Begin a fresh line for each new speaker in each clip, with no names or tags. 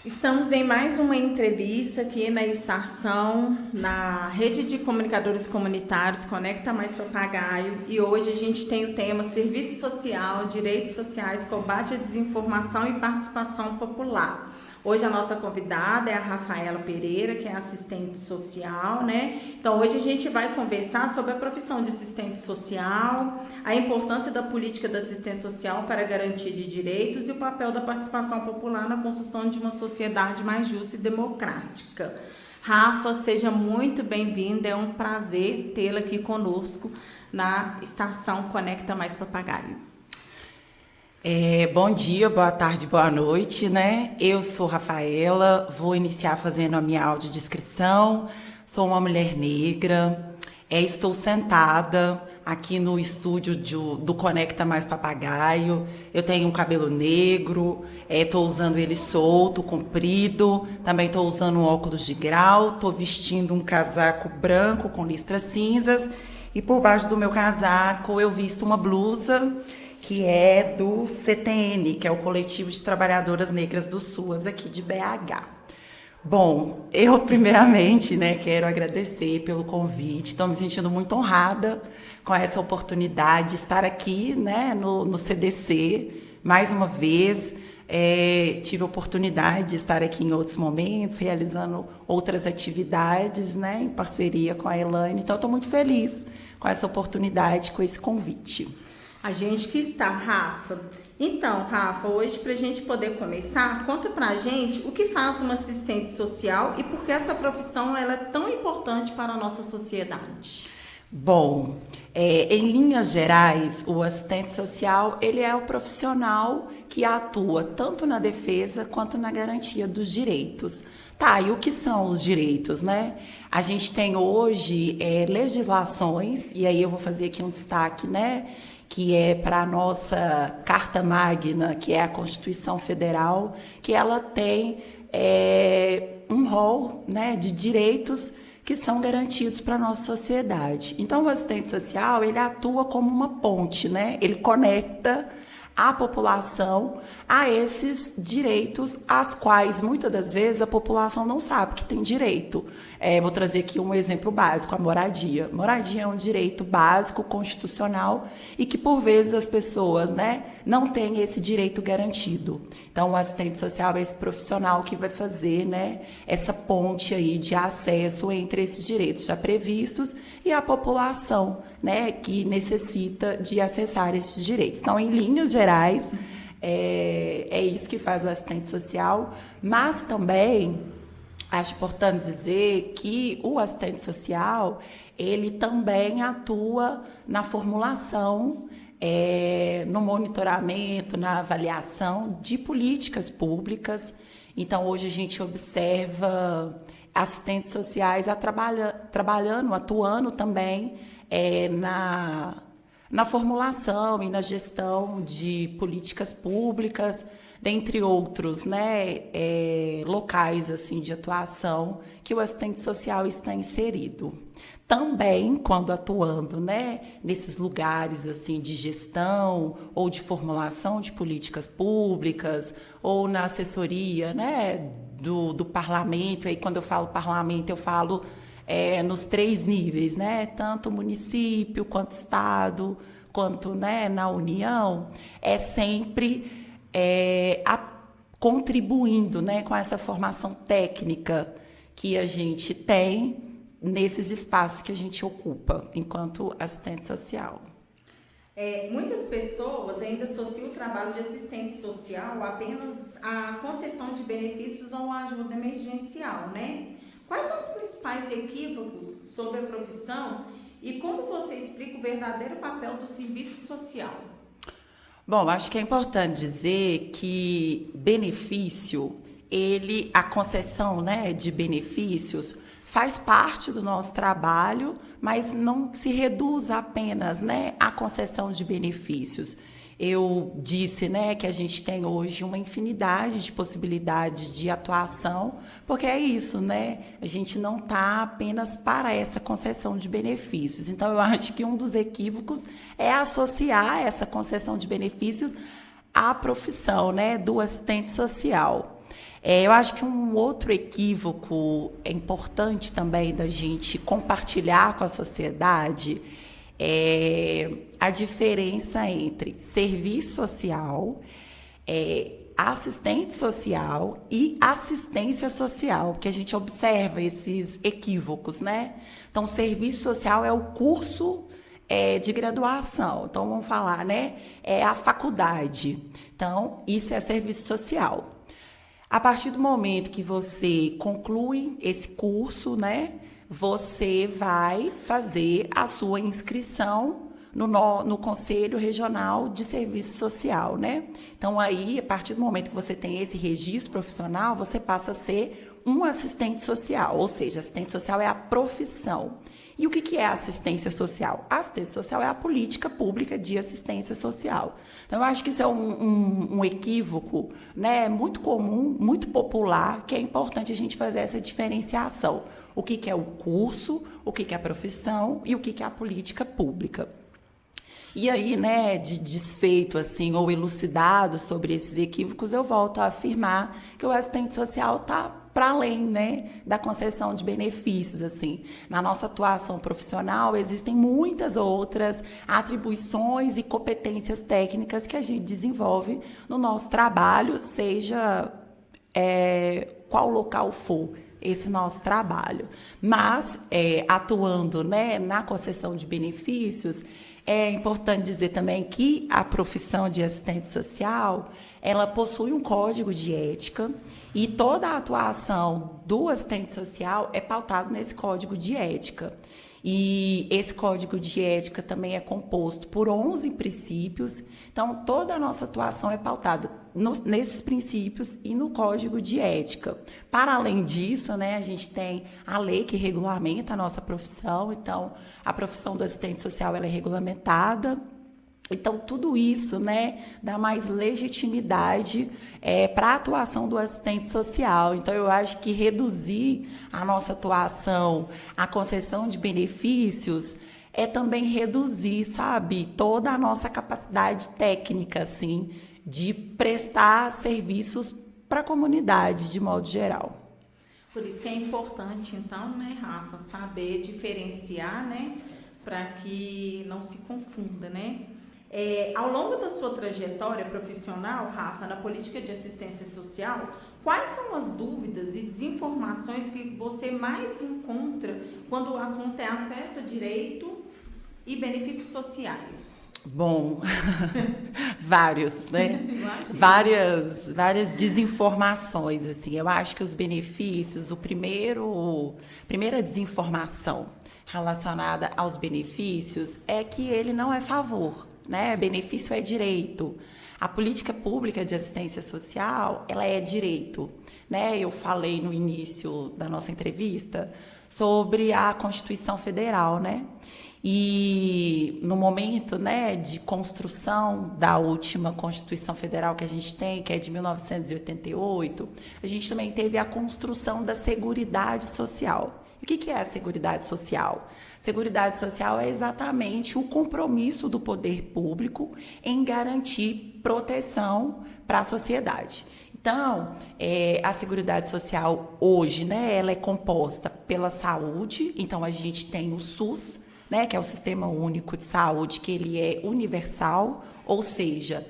Estamos em mais uma entrevista aqui na estação, na Rede de Comunicadores Comunitários Conecta Mais Papagaio, e hoje a gente tem o tema Serviço Social, Direitos Sociais, Combate à Desinformação e Participação Popular. Hoje a nossa convidada é a Rafaela Pereira, que é assistente social, né? Então hoje a gente vai conversar sobre a profissão de assistente social, a importância da política da assistência social para a garantia de direitos e o papel da participação popular na construção de uma sociedade mais justa e democrática. Rafa, seja muito bem-vinda, é um prazer tê-la aqui conosco na estação Conecta Mais Papagaio.
Bom dia, boa tarde, boa noite, né? Eu sou Rafaela, vou iniciar fazendo a minha audiodescrição. Sou uma mulher negra, estou sentada aqui no estúdio do Conecta Mais Papagaio. Eu tenho um cabelo negro, estou usando ele solto, comprido, também estou usando um óculos de grau, estou vestindo um casaco branco com listras cinzas e por baixo do meu casaco eu visto uma blusa que é do CTN, que é o Coletivo de Trabalhadoras Negras do SUAS, aqui de BH. Bom, eu primeiramente, quero agradecer pelo convite, estou me sentindo muito honrada com essa oportunidade de estar aqui, no CDC, mais uma vez. Tive a oportunidade de estar aqui em outros momentos, realizando outras atividades, em parceria com a Elaine, então estou muito feliz com essa oportunidade, com esse convite.
A gente que está, Rafa. Então, Rafa, hoje para a gente poder começar, conta para a gente o que faz uma assistente social e por que essa profissão ela é tão importante para a nossa sociedade.
Bom, em linhas gerais, o assistente social ele é o profissional que atua tanto na defesa quanto na garantia dos direitos. Tá, e o que são os direitos, A gente tem hoje legislações, e aí eu vou fazer aqui um destaque, que é para a nossa Carta Magna, que é a Constituição Federal, que ela tem um rol de direitos que são garantidos para a nossa sociedade. Então, o assistente social, ele atua como uma ponte, Ele conecta a população a esses direitos, às quais, muitas das vezes, a população não sabe que tem direito. Vou trazer aqui um exemplo básico, a moradia. Moradia é um direito básico, constitucional, e que, por vezes, as pessoas não têm esse direito garantido. Então, o assistente social é esse profissional que vai fazer essa ponte aí de acesso entre esses direitos já previstos e a população que necessita de acessar esses direitos. Então, em linhas gerais, é isso que faz o assistente social, mas também acho importante dizer que o assistente social, ele também atua na formulação, no monitoramento, na avaliação de políticas públicas. Então, hoje a gente observa assistentes sociais trabalhando, atuando também na formulação e na gestão de políticas públicas, dentre outros locais assim, de atuação que o assistente social está inserido. Também, quando atuando nesses lugares assim, de gestão ou de formulação de políticas públicas, ou na assessoria do parlamento, aí quando eu falo parlamento, eu falo nos 3 níveis, tanto município, quanto estado, quanto na União, sempre contribuindo com essa formação técnica que a gente tem nesses espaços que a gente ocupa enquanto assistente social.
Muitas pessoas ainda associam o trabalho de assistente social apenas à concessão de benefícios ou à ajuda emergencial, Quais são os principais equívocos sobre a profissão e como você explica o verdadeiro papel do serviço social?
Bom, acho que é importante dizer que benefício, a concessão de benefícios faz parte do nosso trabalho, mas não se reduz apenas à concessão de benefícios. Eu disse que a gente tem hoje uma infinidade de possibilidades de atuação, porque é isso, a gente não está apenas para essa concessão de benefícios. Então, eu acho que um dos equívocos é associar essa concessão de benefícios à profissão do assistente social. Eu acho que um outro equívoco é importante também da gente compartilhar com a sociedade é a diferença entre serviço social, assistente social e assistência social, que a gente observa esses equívocos, né? Então, serviço social é o curso de graduação. Então, vamos falar, né? É a faculdade. Então, isso é serviço social. A partir do momento que você conclui esse curso, né? Você vai fazer a sua inscrição no Conselho Regional de Serviço Social, né? Então, aí, a partir do momento que você tem esse registro profissional, você passa a ser um assistente social, ou seja, assistente social é a profissão. E o que é assistência social? A assistência social é a política pública de assistência social. Então, eu acho que isso é um equívoco, né, muito comum, muito popular, que é importante a gente fazer essa diferenciação. O que é o curso, o que é a profissão e o que é a política pública. E aí, né, de desfeito, assim, ou elucidado sobre esses equívocos, eu volto a afirmar que o assistente social está para além, né, da concessão de benefícios, assim. Na nossa atuação profissional, existem muitas outras atribuições e competências técnicas que a gente desenvolve no nosso trabalho, seja qual local for esse nosso trabalho. Mas, atuando, né, na concessão de benefícios, é importante dizer também que a profissão de assistente social, ela possui um código de ética e toda a atuação do assistente social é pautado nesse código de ética. E esse código de ética também é composto por 11 princípios. Então, toda a nossa atuação é pautada nesses princípios e no código de ética. Para além disso, né, a gente tem a lei que regulamenta a nossa profissão. Então, a profissão do assistente social ela é regulamentada. Então, tudo isso, né, dá mais legitimidade para a atuação do assistente social. Então, eu acho que reduzir a nossa atuação à concessão de benefícios é também reduzir, sabe, toda a nossa capacidade técnica, assim, de prestar serviços para a comunidade, de modo geral.
Por isso que é importante, então, né, Rafa, saber diferenciar, né, para que não se confunda, né? Ao longo da sua trajetória profissional, Rafa, na política de assistência social, quais são as dúvidas e desinformações que você mais encontra quando o assunto é acesso a direitos e benefícios sociais?
Bom, vários, né? Várias desinformações, assim. Eu acho que os benefícios, primeira desinformação relacionada aos benefícios é que ele não é favor, né? Benefício é direito. A política pública de assistência social, ela é direito, né? Eu falei no início da nossa entrevista sobre a Constituição Federal, né? E no momento, né, de construção da última Constituição Federal que a gente tem, que é de 1988, a gente também teve a construção da Seguridade Social. O que é a Seguridade Social? Seguridade Social é exatamente o compromisso do poder público em garantir proteção para a sociedade. Então, a Seguridade Social hoje, né, ela é composta pela saúde, então a gente tem o SUS, né, que é o Sistema Único de Saúde, que ele é universal, ou seja,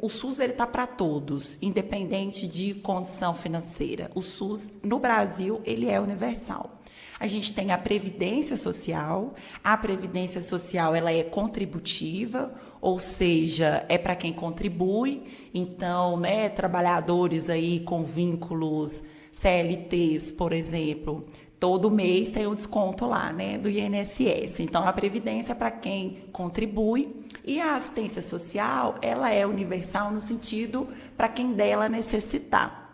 o SUS está para todos, independente de condição financeira. O SUS, no Brasil, ele é universal. A gente tem a Previdência Social. A Previdência Social ela é contributiva, ou seja, é para quem contribui. Então, né, trabalhadores aí com vínculos CLTs, por exemplo, todo mês tem um desconto lá, né, do INSS. Então, a Previdência é para quem contribui e a assistência social, ela é universal no sentido para quem dela necessitar.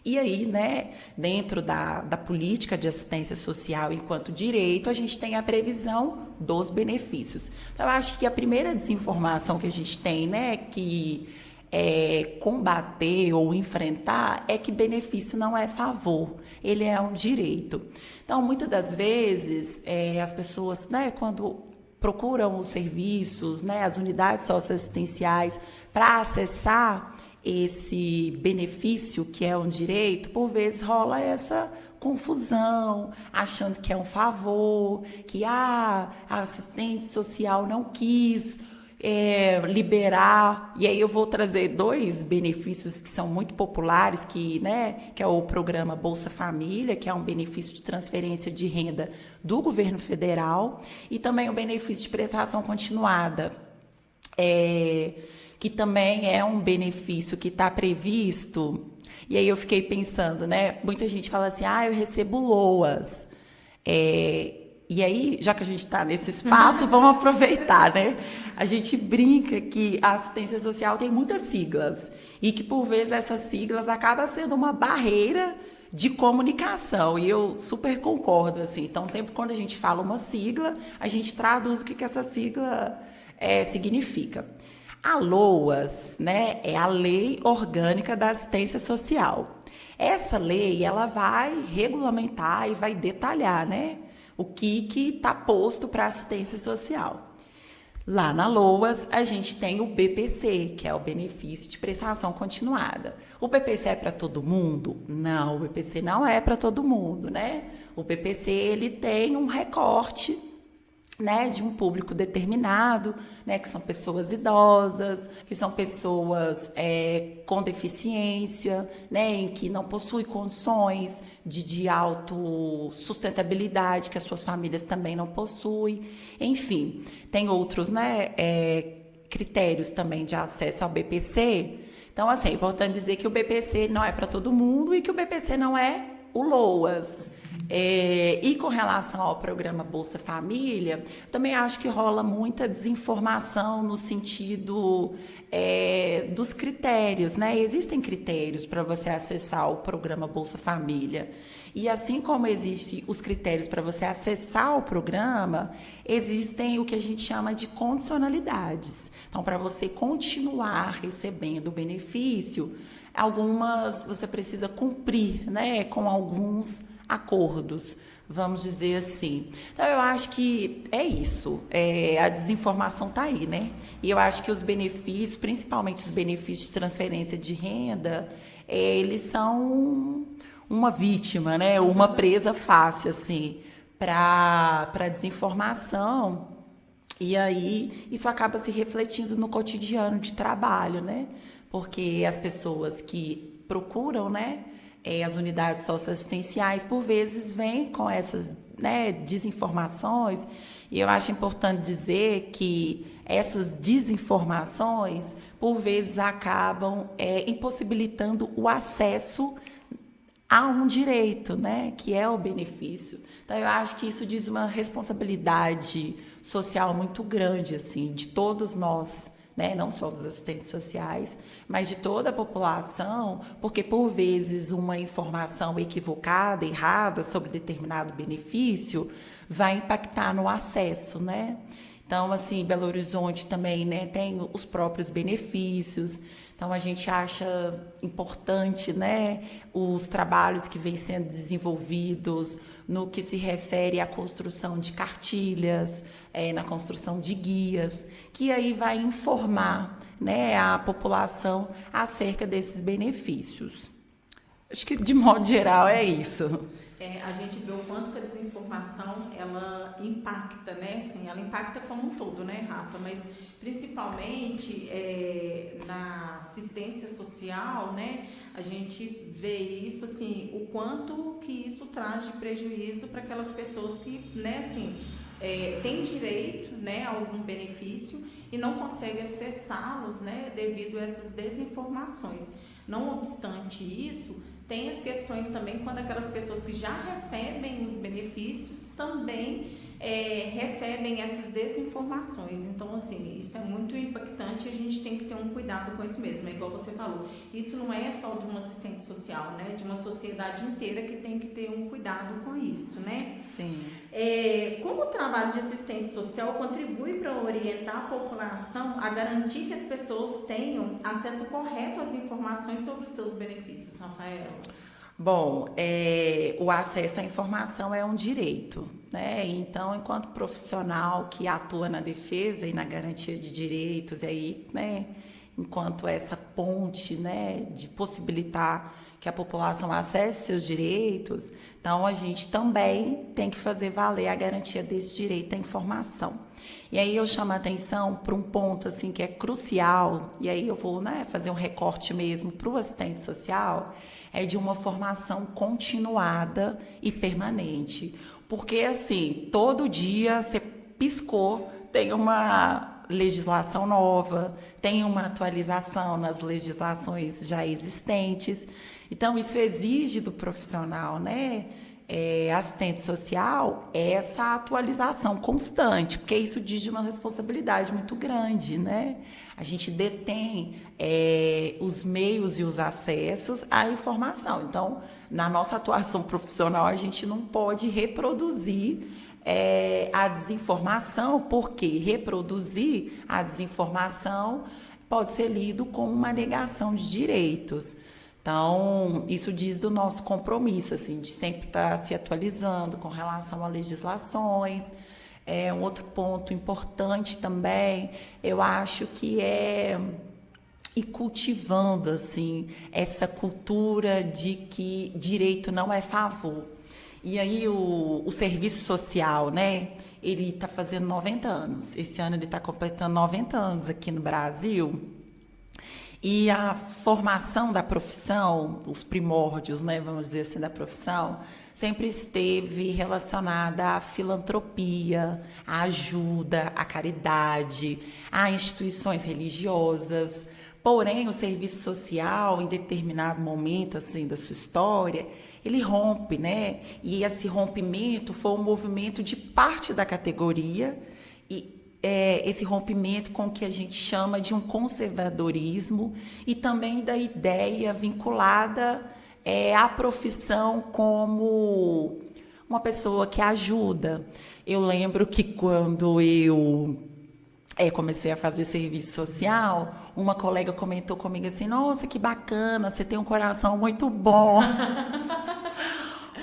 E aí, né, dentro da política de assistência social enquanto direito, a gente tem a previsão dos benefícios. Então, eu acho que a primeira desinformação que a gente tem, né, que combater ou enfrentar é que benefício não é favor, ele é um direito. Então, muitas das vezes, as pessoas, né, quando procuram os serviços, né, as unidades socioassistenciais para acessar esse benefício que é um direito, por vezes rola essa confusão, achando que é um favor, que a assistente social não quis liberar. E aí eu vou trazer 2 benefícios que são muito populares, que é o programa Bolsa Família, que é um benefício de transferência de renda do governo federal, e também o benefício de prestação continuada, que também é um benefício que está previsto. E aí eu fiquei pensando, muita gente fala assim, eu recebo LOAS. E aí, já que a gente está nesse espaço, vamos aproveitar, A gente brinca que a assistência social tem muitas siglas e que, por vezes, essas siglas acabam sendo uma barreira de comunicação. E eu super concordo, assim. Então, sempre quando a gente fala uma sigla, a gente traduz o que essa sigla significa. A LOAS, é a Lei Orgânica da Assistência Social. Essa lei, ela vai regulamentar e vai detalhar, o que está posto para assistência social. Lá na LOAS, a gente tem o BPC, que é o benefício de prestação continuada. O BPC é para todo mundo? Não, o BPC não é para todo mundo, O BPC, ele tem um recorte, de um público determinado, que são pessoas idosas, que são pessoas com deficiência, em que não possuem condições de autossustentabilidade, que as suas famílias também não possuem. Enfim, tem outros critérios também de acesso ao BPC. Então, assim, é importante dizer que o BPC não é para todo mundo e que o BPC não é o LOAS. E com relação ao programa Bolsa Família, também acho que rola muita desinformação no sentido dos critérios, Existem critérios para você acessar o programa Bolsa Família. E assim como existem os critérios para você acessar o programa, existem o que a gente chama de condicionalidades. Então, para você continuar recebendo o benefício, algumas você precisa cumprir, com alguns acordos, vamos dizer assim. Então, eu acho que é isso. A desinformação está aí, E eu acho que os benefícios, principalmente os benefícios de transferência de renda, eles são uma vítima, Uma presa fácil, assim, para desinformação. E aí, isso acaba se refletindo no cotidiano de trabalho, Porque as pessoas que procuram, as unidades socioassistenciais, por vezes, vêm com essas desinformações, e eu acho importante dizer que essas desinformações, por vezes, acabam impossibilitando o acesso a um direito, que é o benefício. Então, eu acho que isso diz uma responsabilidade social muito grande, assim, de todos nós, não só dos assistentes sociais, mas de toda a população, porque, por vezes, uma informação equivocada, errada, sobre determinado benefício, vai impactar no acesso, Então, assim, Belo Horizonte também, tem os próprios benefícios. Então, a gente acha importante, os trabalhos que vêm sendo desenvolvidos no que se refere à construção de cartilhas, na construção de guias, que aí vai informar, a população acerca desses benefícios. Acho que, de modo geral, é isso.
A gente vê o quanto que a desinformação, ela impacta, Assim, ela impacta como um todo, Rafa? Mas, principalmente, na assistência social, a gente vê isso, assim, o quanto que isso traz de prejuízo para aquelas pessoas que, assim, têm direito, a algum benefício e não conseguem acessá-los, devido a essas desinformações. Não obstante isso, tem as questões também quando aquelas pessoas que já recebem os benefícios também recebem essas desinformações. Então, assim, isso é muito impactante e a gente tem que ter um cuidado com isso mesmo. É igual você falou, isso não é só de uma assistente social, de uma sociedade inteira que tem que ter um cuidado com isso,
Sim.
Como o trabalho de assistente social contribui para orientar a população a garantir que as pessoas tenham acesso correto às informações sobre os seus benefícios, Rafaela?
Bom, o acesso à informação é um direito, Então, enquanto profissional que atua na defesa e na garantia de direitos, aí, enquanto essa ponte, né, de possibilitar que a população acesse seus direitos, então a gente também tem que fazer valer a garantia desse direito à informação. E aí eu chamo a atenção para um ponto assim que é crucial, e aí eu vou, né, fazer um recorte mesmo para o assistente social, é de uma formação continuada e permanente. Porque assim, todo dia você piscou, tem uma legislação nova, tem uma atualização nas legislações já existentes. Então, isso exige do profissional, né, assistente social, essa atualização constante, porque isso diz de uma responsabilidade muito grande, né? A gente detém os meios e os acessos à informação. Então, na nossa atuação profissional, a gente não pode reproduzir a desinformação, porque reproduzir a desinformação pode ser lido como uma negação de direitos. Então, isso diz do nosso compromisso, assim, de sempre estar se atualizando com relação a legislações. Um outro ponto importante também, eu acho que é ir cultivando, assim, essa cultura de que direito não é favor. E aí o serviço social, né, ele está fazendo 90 anos. Esse ano ele está completando 90 anos aqui no Brasil. E a formação da profissão, os primórdios, né, vamos dizer assim, da profissão, sempre esteve relacionada à filantropia, à ajuda, à caridade, a instituições religiosas. Porém, o serviço social, em determinado momento assim, da sua história, ele rompe, né? E esse rompimento foi um movimento de parte da categoria e esse rompimento com o que a gente chama de um conservadorismo e também da ideia vinculada à profissão como uma pessoa que ajuda. Eu lembro que quando eu comecei a fazer serviço social, uma colega comentou comigo assim, nossa, que bacana, você tem um coração muito bom.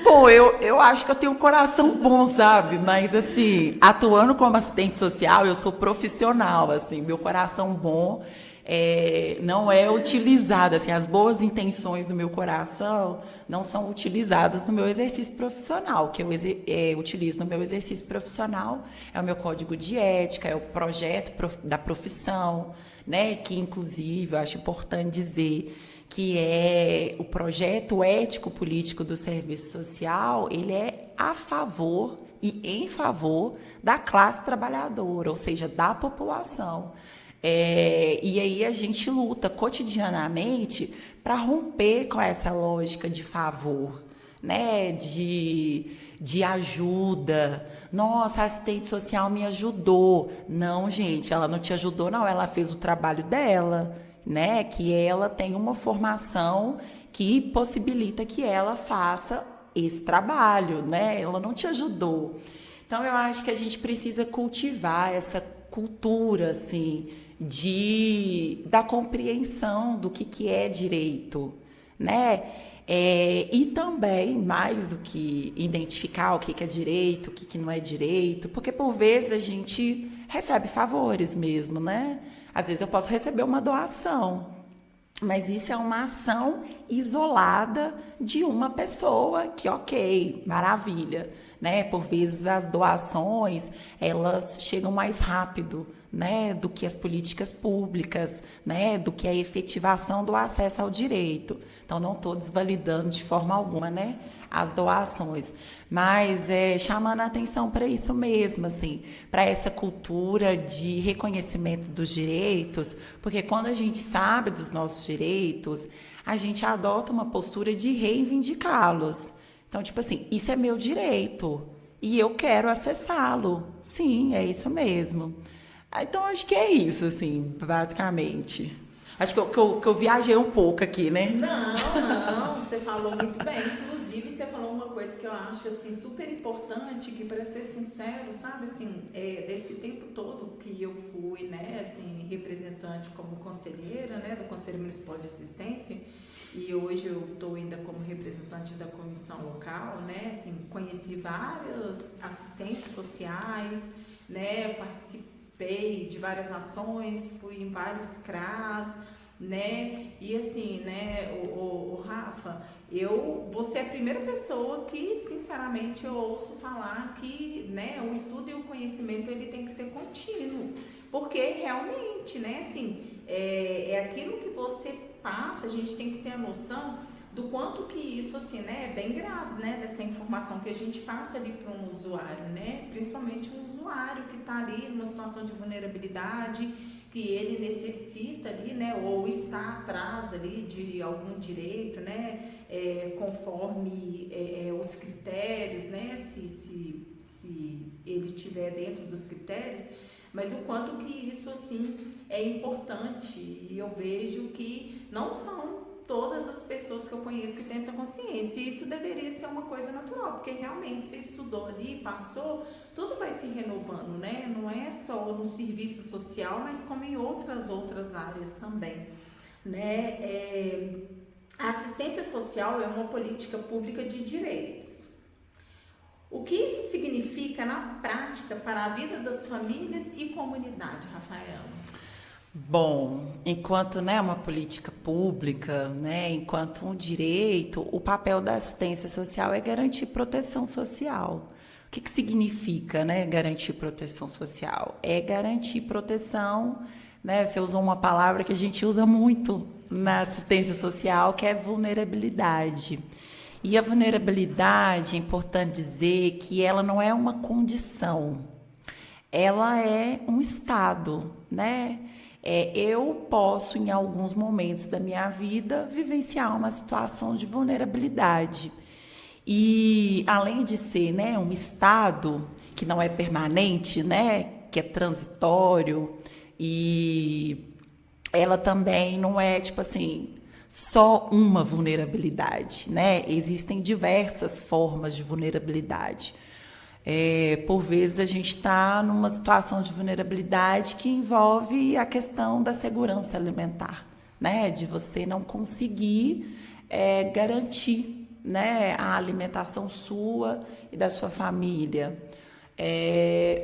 Bom, eu acho que eu tenho um coração bom, sabe? Mas, assim, atuando como assistente social, eu sou profissional, assim, meu coração bom não é utilizado, assim, as boas intenções do meu coração não são utilizadas no meu exercício profissional. O que eu utilizo no meu exercício profissional é o meu código de ética, é o projeto da profissão, né? Que, inclusive, eu acho importante dizer que é o projeto ético-político do serviço social, ele é a favor e em favor da classe trabalhadora, ou seja, da população. E aí a gente luta cotidianamente para romper com essa lógica de favor, né? De ajuda. Nossa, a assistente social me ajudou. Não, gente, ela não te ajudou, não, ela fez o trabalho dela, né? Que ela tem uma formação que possibilita que ela faça esse trabalho, né? Ela não te ajudou. Então, eu acho que a gente precisa cultivar essa cultura, assim, da compreensão do que é direito, né? E também, mais do que identificar o que é direito, o que não é direito, porque, por vezes, a gente recebe favores mesmo, né? Às vezes eu posso receber uma doação, mas isso é uma ação isolada de uma pessoa que, ok, maravilha, né? Por vezes as doações, elas chegam mais rápido, né, do que as políticas públicas, né, do que a efetivação do acesso ao direito. Então, não estou desvalidando de forma alguma, né, as doações, mas chamando a atenção para isso mesmo, assim, para essa cultura de reconhecimento dos direitos, porque quando a gente sabe dos nossos direitos, a gente adota uma postura de reivindicá-los. Então, tipo assim, isso é meu direito e eu quero acessá-lo. Sim, é isso mesmo. Então, acho que é isso, assim, basicamente. Acho que eu viajei um pouco aqui, né?
Não, você falou muito bem. Inclusive, você falou uma coisa que eu acho, assim, super importante, que, para ser sincero, sabe, assim, desse tempo todo que eu fui, né, assim, representante como conselheira, né, do Conselho Municipal de Assistência, e hoje eu estou ainda como representante da comissão local, né, assim, conheci vários assistentes sociais, né, participei de várias ações, fui em vários CRAS, né? E assim, né, o Rafa, você é a primeira pessoa que, sinceramente, eu ouço falar que, né, o estudo e o conhecimento ele tem que ser contínuo, porque realmente, né, assim, é aquilo que você passa, a gente tem que ter a noção do quanto que isso, assim, né, é bem grave, né, dessa informação que a gente passa ali para um usuário, né, principalmente um usuário que está ali numa situação de vulnerabilidade, que ele necessita ali, né, ou está atrás ali de algum direito, né, conforme os critérios, né, se ele estiver dentro dos critérios, mas o quanto que isso, assim, é importante, e eu vejo que não são todas as pessoas que eu conheço que têm essa consciência, e isso deveria ser uma coisa natural, porque realmente você estudou ali, passou, tudo vai se renovando, né? Não é só no serviço social, mas como em outras áreas também, né? A assistência social é uma política pública de direitos. O que isso significa na prática para a vida das famílias e comunidade, Rafaela?
Bom, enquanto, né, uma política pública, né, enquanto um direito, o papel da assistência social é garantir proteção social. O que significa, né, garantir proteção social? É garantir proteção, né, você usou uma palavra que a gente usa muito na assistência social, que é vulnerabilidade. E a vulnerabilidade, é importante dizer que ela não é uma condição, ela é um estado, né? Eu posso, em alguns momentos da minha vida, vivenciar uma situação de vulnerabilidade. E, além de ser, né, um estado que não é permanente, né, que é transitório, e ela também não é, tipo assim, só uma vulnerabilidade, né? Existem diversas formas de vulnerabilidade. Por vezes a gente está numa situação de vulnerabilidade que envolve a questão da segurança alimentar, né? De você não conseguir garantir, né, a alimentação sua e da sua família.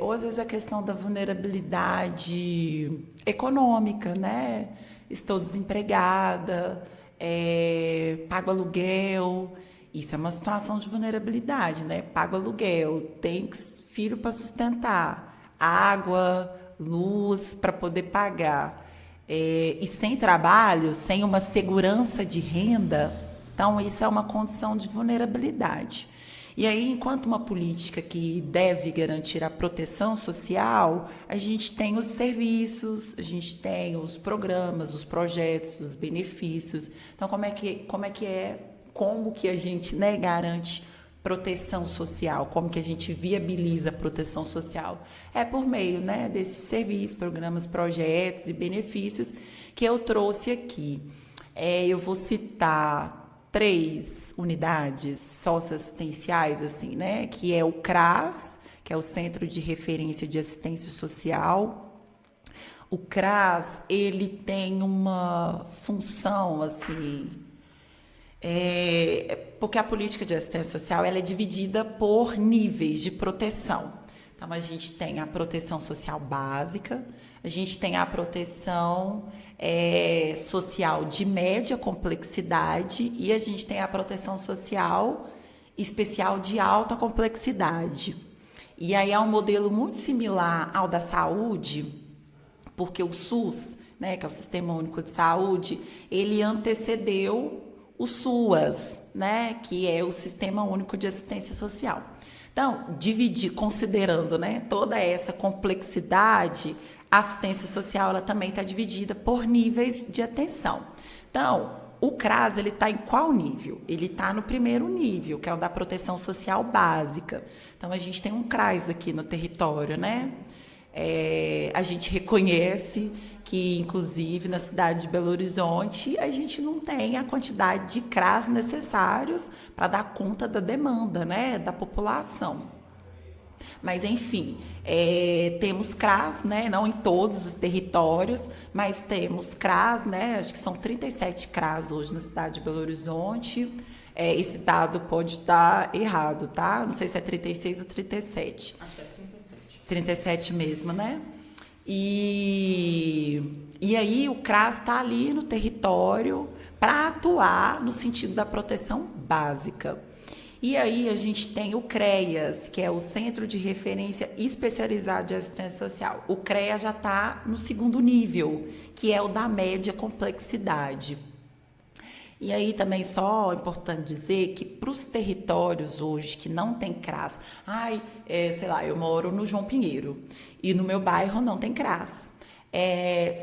Ou às vezes a questão da vulnerabilidade econômica, né? Estou desempregada, pago aluguel. Isso é uma situação de vulnerabilidade, né? Pago aluguel, tem filho para sustentar, água, luz para poder pagar. E sem trabalho, sem uma segurança de renda, então isso é uma condição de vulnerabilidade. E aí, enquanto uma política que deve garantir a proteção social, a gente tem os serviços, a gente tem os programas, os projetos, os benefícios. Então, como que a gente, né, garante proteção social, como que a gente viabiliza a proteção social? É por meio, né, desses serviços, programas, projetos e benefícios que eu trouxe aqui. Eu vou citar 3 unidades socioassistenciais, assim, né, que é o CRAS, que é o Centro de Referência de Assistência Social. O CRAS, ele tem uma função, assim, porque a política de assistência social ela é dividida por níveis de proteção. Então, a gente tem a proteção social básica, a gente tem a proteção social de média complexidade e a gente tem a proteção social especial de alta complexidade. E aí é um modelo muito similar ao da saúde, porque o SUS, né, que é o Sistema Único de Saúde, ele antecedeu o SUAS, né, que é o Sistema Único de Assistência Social. Então, considerando, né, toda essa complexidade, a assistência social ela também está dividida por níveis de atenção. Então, o CRAS ele está em qual nível? Ele está no primeiro nível, que é o da proteção social básica. Então, a gente tem um CRAS aqui no território, né? A gente reconhece que, inclusive, na cidade de Belo Horizonte, a gente não tem a quantidade de CRAS necessários para dar conta da demanda, né, da população. Mas, enfim, temos CRAS, né, não em todos os territórios, mas temos CRAS, né, acho que são 37 CRAS hoje na cidade de Belo Horizonte. Esse dado pode estar errado, tá? Não sei se é 36 ou 37.
Acho que é 37.
37 mesmo, né? E aí o CRAS está ali no território para atuar no sentido da proteção básica. E aí a gente tem o CREAS, que é o Centro de Referência Especializado de Assistência Social. O CREAS já está no segundo nível, que é o da média complexidade. E aí também só é importante dizer que para os territórios hoje que não tem CRAS, sei lá, eu moro no João Pinheiro e no meu bairro não tem CRAS.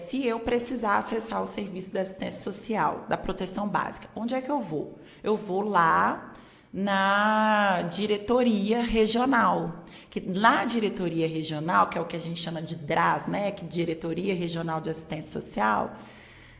Se eu precisar acessar o serviço da assistência social, da proteção básica, onde é que eu vou? Eu vou lá na diretoria regional, que na diretoria regional, que é o que a gente chama de DRAS, né, que é Diretoria Regional de Assistência Social,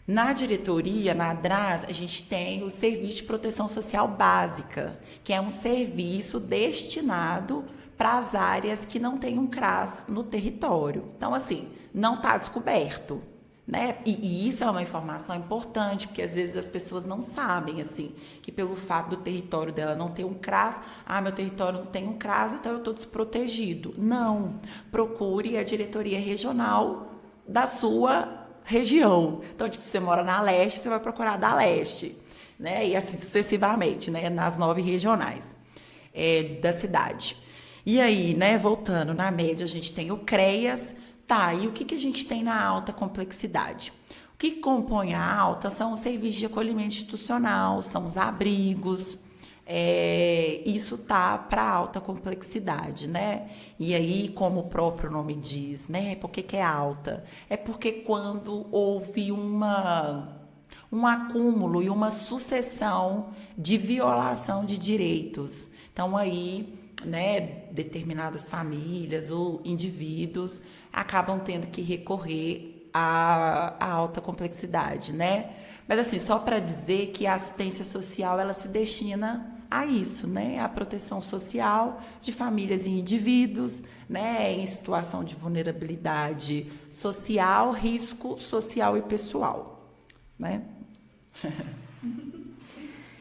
na diretoria, na DRAS, a gente tem o Serviço de Proteção Social Básica, que é um serviço destinado para as áreas que não têm um CRAS no território. Então, assim, não está descoberto, né? E isso é uma informação importante, porque às vezes as pessoas não sabem, assim, que pelo fato do território dela não ter um CRAS, meu território não tem um CRAS, então eu estou desprotegido. Não, procure a diretoria regional da sua região. Então, tipo, você mora na leste, você vai procurar da leste, né? E assim sucessivamente, né? Nas 9 regionais da cidade. E aí, né? Voltando, na média a gente tem o CREAS. Tá, e o que a gente tem na alta complexidade? O que compõe a alta são os serviços de acolhimento institucional, são os abrigos, isso tá para alta complexidade, né? E aí, como o próprio nome diz, né? Por que é alta? É porque quando houve um acúmulo e uma sucessão de violação de direitos. Então, aí, né, determinadas famílias ou indivíduos acabam tendo que recorrer à alta complexidade, né? Mas assim, só para dizer que a assistência social ela se destina a isso, né? A proteção social de famílias e indivíduos, né? Em situação de vulnerabilidade social, risco social e pessoal, né?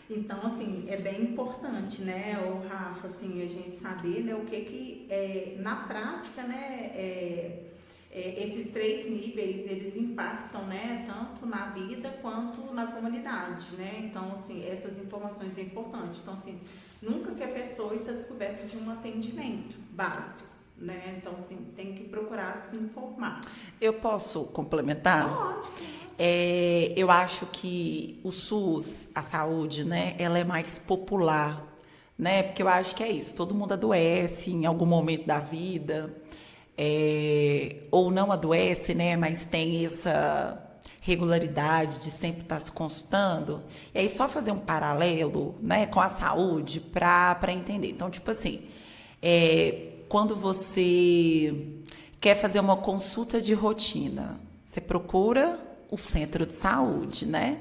Então, assim, é bem importante, né, Rafa, assim, a gente saber, né, o que na prática, né, esses 3 níveis, eles impactam, né, tanto na vida quanto na comunidade, né, então, assim, essas informações é importante. Então, assim, nunca que a pessoa está descoberta de um atendimento básico, né, então, assim, tem que procurar se informar.
Eu posso complementar?
Pode.
Eu acho que o SUS, a saúde, né, ela é mais popular, né, porque eu acho que é isso, todo mundo adoece em algum momento da vida, ou não adoece, né, mas tem essa regularidade de sempre estar se consultando, e aí só fazer um paralelo, né, com a saúde para entender. Então, tipo assim, quando você quer fazer uma consulta de rotina, você procura o centro de saúde, né?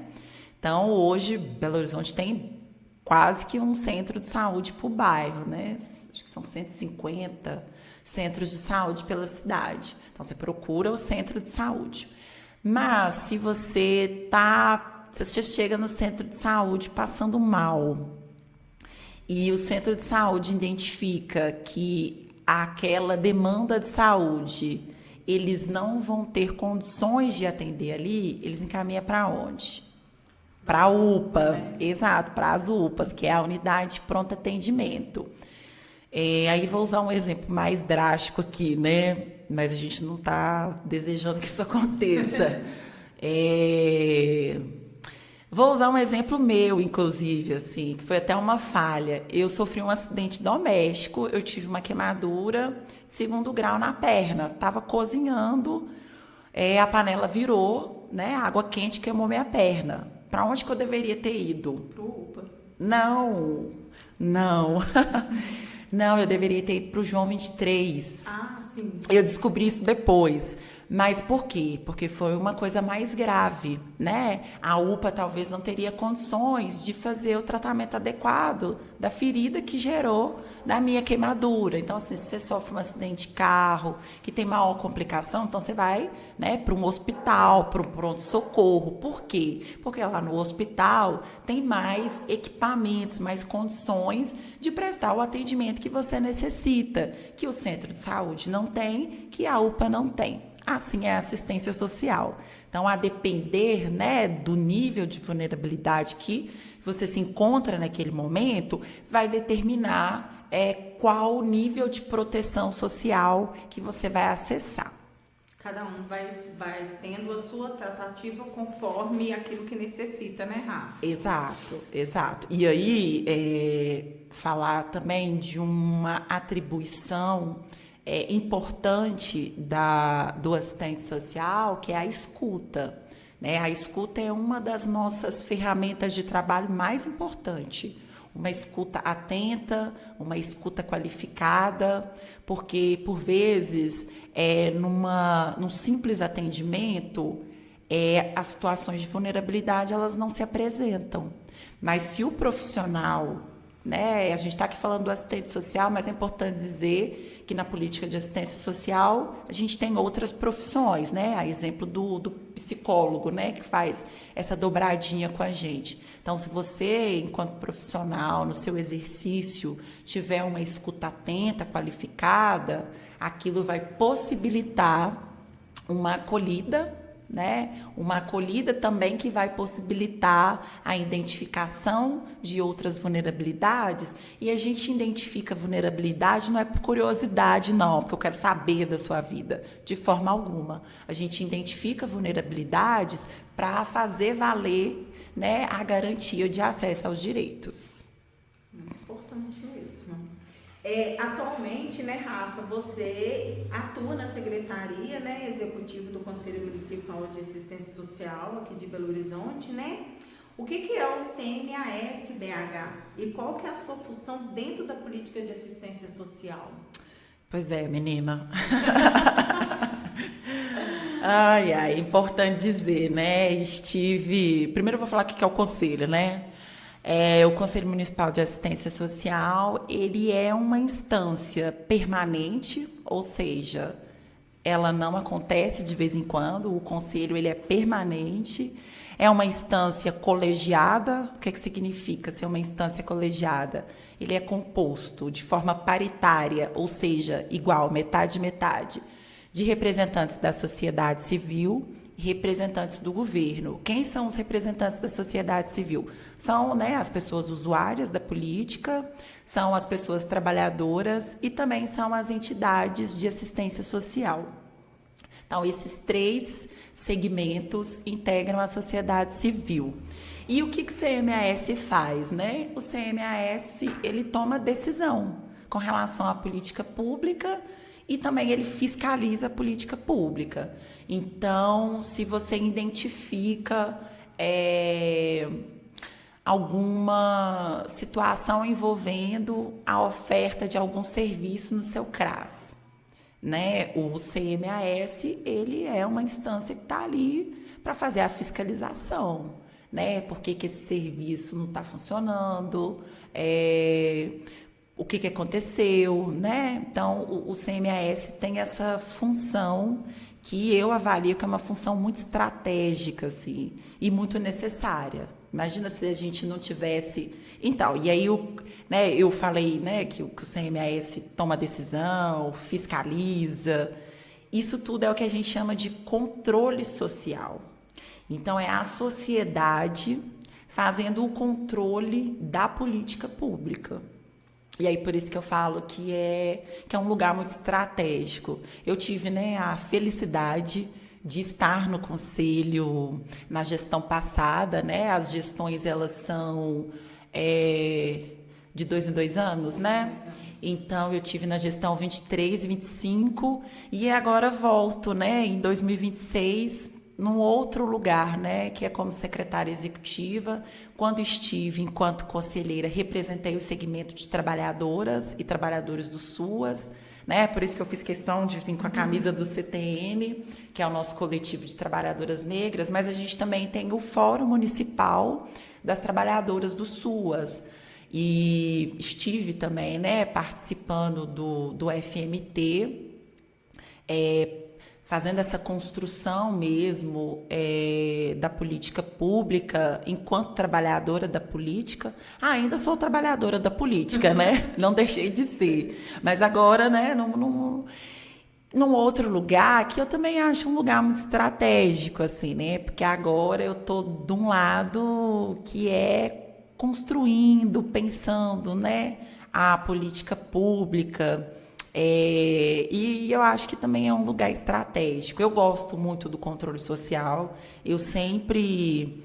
Então, hoje, Belo Horizonte tem quase que um centro de saúde por bairro, né? Acho que são 150 centros de saúde pela cidade. Então, você procura o centro de saúde. Mas, se você chega no centro de saúde passando mal e o centro de saúde identifica que aquela demanda de saúde eles não vão ter condições de atender ali, eles encaminham para onde? Para a UPA, né? Exato, para as UPAs, que é a unidade de pronto atendimento. Aí vou usar um exemplo mais drástico aqui, né? Mas a gente não está desejando que isso aconteça. Vou usar um exemplo meu, inclusive, assim, que foi até uma falha. Eu sofri um acidente doméstico, eu tive uma queimadura de 2º grau na perna. Estava cozinhando, a panela virou, né? A água quente queimou minha perna. Para onde que eu deveria ter ido?
Pro UPA.
Não. Não, eu deveria ter ido para o João 23.
Sim.
Eu descobri isso depois. Mas por quê? Porque foi uma coisa mais grave, né? A UPA talvez não teria condições de fazer o tratamento adequado da ferida que gerou da minha queimadura. Então, assim, se você sofre um acidente de carro, que tem maior complicação, então você vai, né, para um hospital, para um pronto-socorro. Por quê? Porque lá no hospital tem mais equipamentos, mais condições de prestar o atendimento que você necessita, que o centro de saúde não tem, que a UPA não tem. assim é a assistência social. Então, a depender, né, do nível de vulnerabilidade que você se encontra naquele momento, vai determinar qual nível de proteção social que você vai acessar.
Cada um vai tendo a sua tratativa conforme aquilo que necessita, né, Rafa?
Exato, exato. E aí, falar também de uma atribuição importante do assistente social, que é a escuta. Né? A escuta é uma das nossas ferramentas de trabalho mais importante. Uma escuta atenta, uma escuta qualificada, porque, por vezes, num simples atendimento, as situações de vulnerabilidade elas não se apresentam. Mas se o profissional, né, a gente está aqui falando do assistente social, mas é importante dizer que na política de assistência social a gente tem outras profissões, né? A exemplo do psicólogo, né, que faz essa dobradinha com a gente. Então, se você, enquanto profissional, no seu exercício, tiver uma escuta atenta, qualificada, aquilo vai possibilitar uma acolhida, né? Uma acolhida também que vai possibilitar a identificação de outras vulnerabilidades. E a gente identifica vulnerabilidade não é por curiosidade, não, porque eu quero saber da sua vida, de forma alguma. A gente identifica vulnerabilidades para fazer valer, né, a garantia de acesso aos direitos.
Muito importante mesmo. Atualmente, né, Rafa, você atua na secretaria, né, executiva do Conselho Municipal de Assistência Social aqui de Belo Horizonte, né? O que é o CMAS-BH e qual que é a sua função dentro da política de assistência social?
Pois é, menina. É importante dizer, né? Primeiro eu vou falar o que é o conselho, né? O Conselho Municipal de Assistência Social, ele é uma instância permanente, ou seja, ela não acontece de vez em quando, o conselho ele é permanente, é uma instância colegiada. O que significa ser uma instância colegiada? Ele é composto de forma paritária, ou seja, igual, metade, de representantes da sociedade civil e representantes do governo. Quem são os representantes da sociedade civil? São, né, as pessoas usuárias da política, são as pessoas trabalhadoras e também são as entidades de assistência social. Então, esses três segmentos integram a sociedade civil. E o que o CMAS faz, né? O CMAS, ele toma decisão com relação à política pública e também ele fiscaliza a política pública. Então, se você identifica alguma situação envolvendo a oferta de algum serviço no seu CRAS, né? O CMAS, ele é uma instância que está ali para fazer a fiscalização, né? Por que esse serviço não está funcionando, o que aconteceu, né? Então, o CMAS tem essa função que eu avalio que é uma função muito estratégica, assim, e muito necessária. Imagina se a gente não tivesse... Então, e aí eu falei, né, que o CMAS toma decisão, fiscaliza. Isso tudo é o que a gente chama de controle social. Então, é a sociedade fazendo o controle da política pública. E aí, por isso que eu falo que é um lugar muito estratégico. Eu tive, né, a felicidade de estar no conselho na gestão passada, né? As gestões, elas são de 2 em 2 anos, né? Então, eu tive na gestão 23 e 25 e agora volto, né, em 2026, num outro lugar, né, que é como secretária executiva. Quando estive enquanto conselheira, representei o segmento de trabalhadoras e trabalhadores do SUAS, né? Por isso que eu fiz questão de vir com a camisa do CTN, que é o nosso coletivo de trabalhadoras negras, mas a gente também tem o Fórum Municipal das Trabalhadoras do SUAS. E estive também, né, participando do FMT, fazendo essa construção mesmo da política pública, enquanto trabalhadora da política. Ainda sou trabalhadora da política, né? Não deixei de ser. Mas agora, né, Num outro lugar, que eu também acho um lugar muito estratégico, assim, né? Porque agora eu tô de um lado que é construindo, pensando, né? A política pública. E eu acho que também é um lugar estratégico. Eu gosto muito do controle social. Eu sempre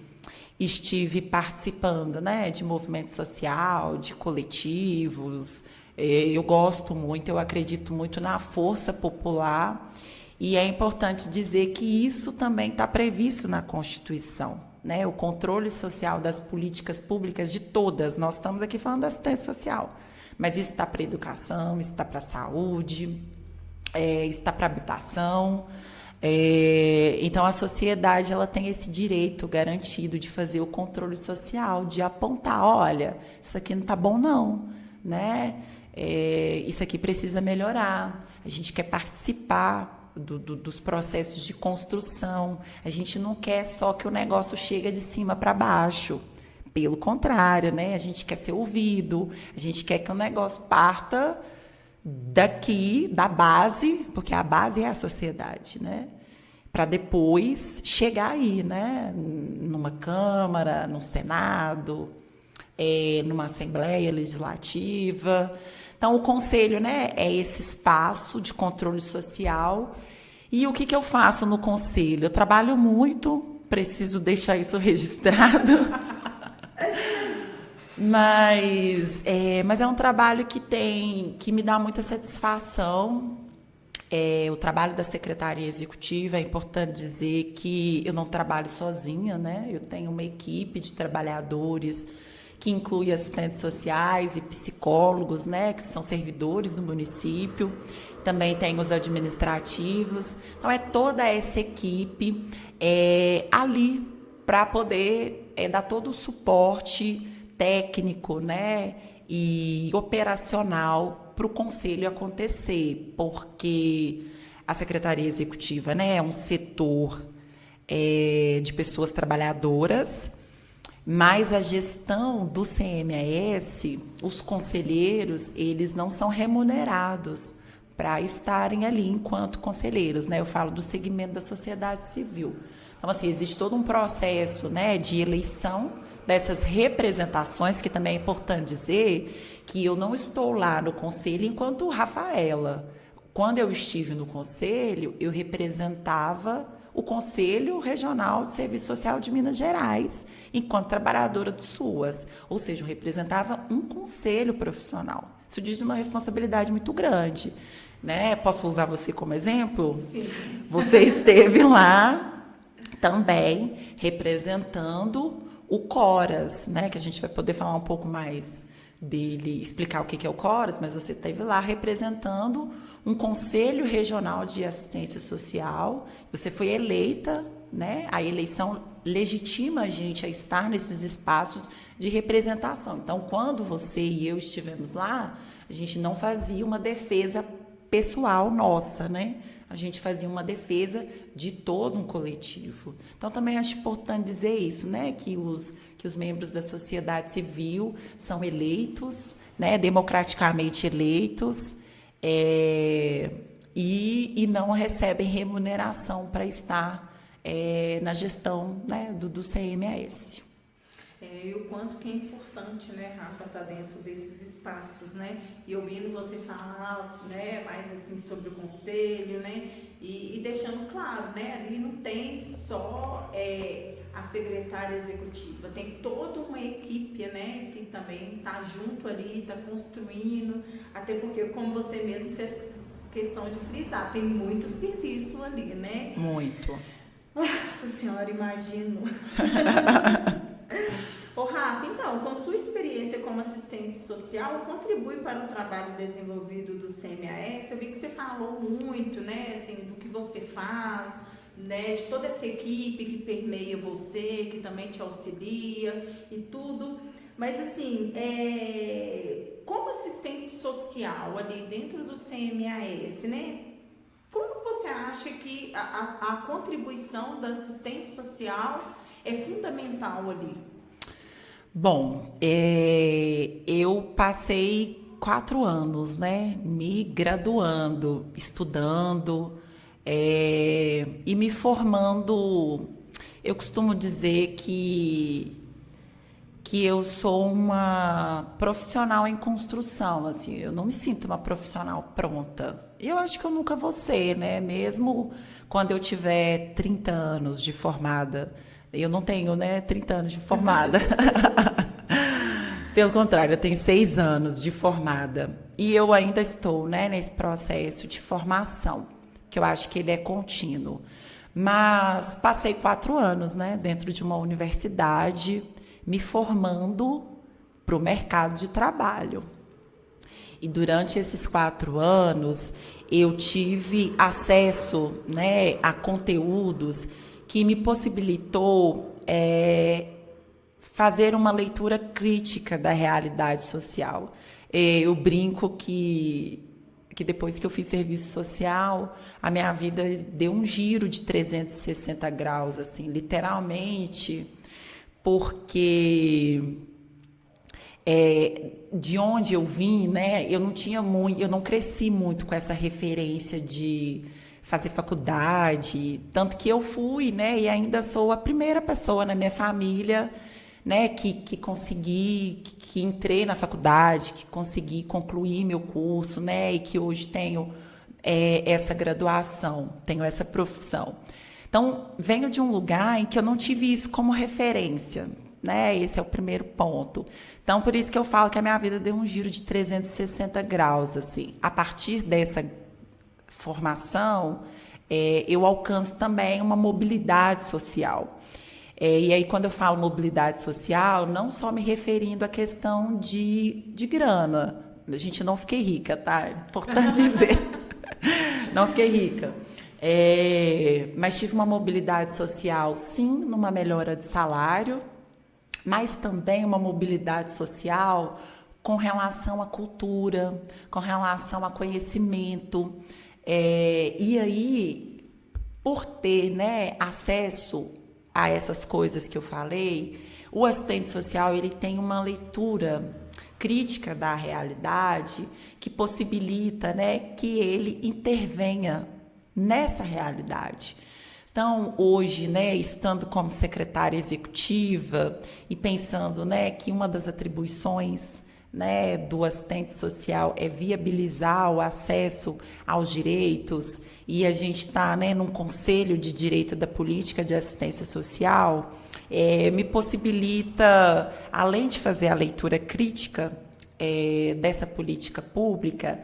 estive participando, né, de movimento social, de coletivos. Eu gosto muito, eu acredito muito na força popular e é importante dizer que isso também está previsto na Constituição, né? O controle social das políticas públicas de todas. Nós estamos aqui falando da assistência social, mas isso está para a educação, isso está para a saúde, isso está para a habitação. Então a sociedade ela tem esse direito garantido de fazer o controle social, de apontar, olha, isso aqui não está bom não, né? Isso aqui precisa melhorar. A gente quer participar dos processos de construção. A gente não quer só que o negócio chegue de cima para baixo. Pelo contrário, né? A gente quer ser ouvido. A gente quer que o negócio parta daqui, da base, porque a base é a sociedade, né? Para depois chegar aí, né? Numa Câmara, num Senado, numa Assembleia Legislativa. Então, o Conselho, né, é esse espaço de controle social. E o que eu faço no Conselho? Eu trabalho muito, preciso deixar isso registrado. Mas é um trabalho que me dá muita satisfação. O trabalho da Secretaria Executiva, é importante dizer que eu não trabalho sozinha, né? Eu tenho uma equipe de trabalhadores que inclui assistentes sociais e psicólogos, né? Que são servidores do município. Também tem os administrativos. Então, é toda essa equipe ali para poder dar todo o suporte técnico, né, e operacional para o Conselho acontecer, porque a Secretaria Executiva, né, é um setor de pessoas trabalhadoras, mas a gestão do CMAS, os conselheiros, eles não são remunerados para estarem ali enquanto conselheiros, né? Eu falo do segmento da sociedade civil. Então, assim, existe todo um processo, né, de eleição dessas representações, que também é importante dizer que eu não estou lá no conselho enquanto Rafaela. Quando eu estive no conselho, eu representava o Conselho Regional de Serviço Social de Minas Gerais, enquanto trabalhadora do SUAS. Ou seja, eu representava um conselho profissional. Isso diz uma responsabilidade muito grande, né? Posso usar você como exemplo?
Sim.
Você esteve lá também representando o CORAS, né? Que a gente vai poder falar um pouco mais dele, explicar o que é o CORAS, mas você esteve lá representando um Conselho Regional de Assistência Social. Você foi eleita, né? A eleição legitima a gente a estar nesses espaços de representação. Então, quando você e eu estivemos lá, a gente não fazia uma defesa pessoal nossa, né? A gente fazia uma defesa de todo um coletivo. Então, também acho importante dizer isso, né? Que os membros da sociedade civil são eleitos, né? Democraticamente eleitos, e não recebem remuneração para estar na gestão, né, do CMAS.
E o quanto que é importante, né, Rafa, estar dentro desses espaços, né? E ouvindo você falar, né, mais assim sobre o conselho, né? E deixando claro, né, ali não tem só a secretária executiva, tem toda uma equipe, né, que também está junto ali, está construindo, até porque, como você mesmo fez questão de frisar, tem muito serviço ali, né?
Muito.
Nossa Senhora, imagino. Ô Rafa, então, com sua experiência como assistente social, contribui para o trabalho desenvolvido do CMAS? Eu vi que você falou muito, né, assim, do que você faz, né, de toda essa equipe que permeia você, que também te auxilia e tudo. Mas, assim, como assistente social ali dentro do CMAS, né, como você acha que a contribuição da assistente social é fundamental ali?
Bom, eu passei 4 anos, né, me graduando, estudando e me formando. Eu costumo dizer que eu sou uma profissional em construção, assim, eu não me sinto uma profissional pronta. E eu acho que eu nunca vou ser, né? Mesmo quando eu tiver 30 anos de formada. Eu não tenho, né, 30 anos de formada. Pelo contrário, eu tenho 6 anos de formada. E eu ainda estou, né, nesse processo de formação, que eu acho que ele é contínuo. Mas passei 4 anos, né, dentro de uma universidade, me formando para o mercado de trabalho. E durante esses 4 anos, eu tive acesso, né, a conteúdos que me possibilitou fazer uma leitura crítica da realidade social. Eu brinco que depois que eu fiz serviço social, a minha vida deu um giro de 360 graus, assim, literalmente, porque de onde eu vim, né, eu não cresci muito com essa referência de fazer faculdade, tanto que eu fui, né, e ainda sou a primeira pessoa na minha família, né, que consegui, que entrei na faculdade, que consegui concluir meu curso, né, e que hoje tenho essa graduação, tenho essa profissão. Então, venho de um lugar em que eu não tive isso como referência, né? Esse é o primeiro ponto. Então, por isso que eu falo que a minha vida deu um giro de 360 graus, assim. A partir dessa formação, eu alcanço também uma mobilidade social. E aí, quando eu falo mobilidade social, não só me referindo à questão de grana. A gente não fiquei rica, tá? É importante dizer. Não fiquei rica. Mas tive uma mobilidade social, sim, numa melhora de salário, mas também uma mobilidade social com relação à cultura, com relação a conhecimento. E aí, por ter, né, acesso a essas coisas que eu falei, o assistente social ele tem uma leitura crítica da realidade que possibilita, né, que ele intervenha nessa realidade. Então, hoje, né, estando como secretária executiva e pensando, né, que uma das atribuições, né, do assistente social é viabilizar o acesso aos direitos, e a gente está, né, num conselho de direito da política de assistência social, me possibilita, além de fazer a leitura crítica dessa política pública,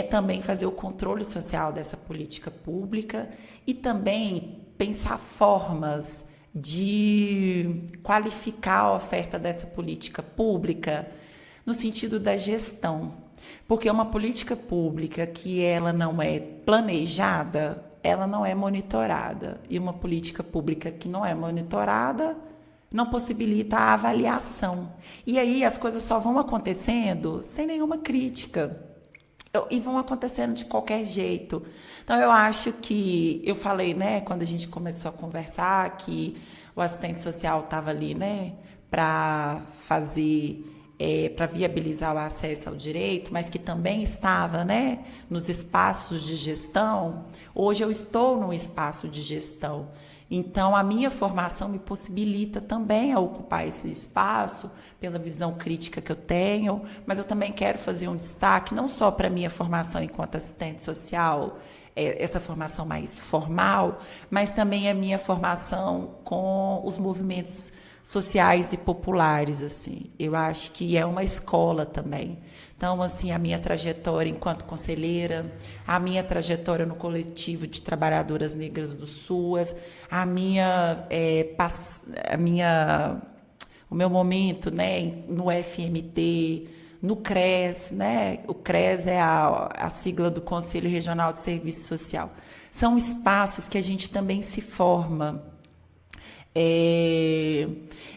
também fazer o controle social dessa política pública e também pensar formas de qualificar a oferta dessa política pública no sentido da gestão. Porque uma política pública que ela não é planejada, ela não é monitorada. E uma política pública que não é monitorada não possibilita a avaliação. E aí as coisas só vão acontecendo sem nenhuma crítica. E vão acontecendo de qualquer jeito. Então, eu acho que... Eu falei, né, quando a gente começou a conversar, que o assistente social estava ali, né, para fazer... para viabilizar o acesso ao direito, mas que também estava, né, nos espaços de gestão. Hoje eu estou num espaço de gestão. Então, a minha formação me possibilita também a ocupar esse espaço pela visão crítica que eu tenho, mas eu também quero fazer um destaque não só para a minha formação enquanto assistente social, essa formação mais formal, mas também a minha formação com os movimentos sociais e populares, assim. Eu acho que é uma escola também. Então, assim, a minha trajetória enquanto conselheira, a minha trajetória no coletivo de trabalhadoras negras do SUAS, o meu momento, né, no FMT, no CRES, né? O CRES é a sigla do Conselho Regional de Serviço Social. São espaços que a gente também se forma.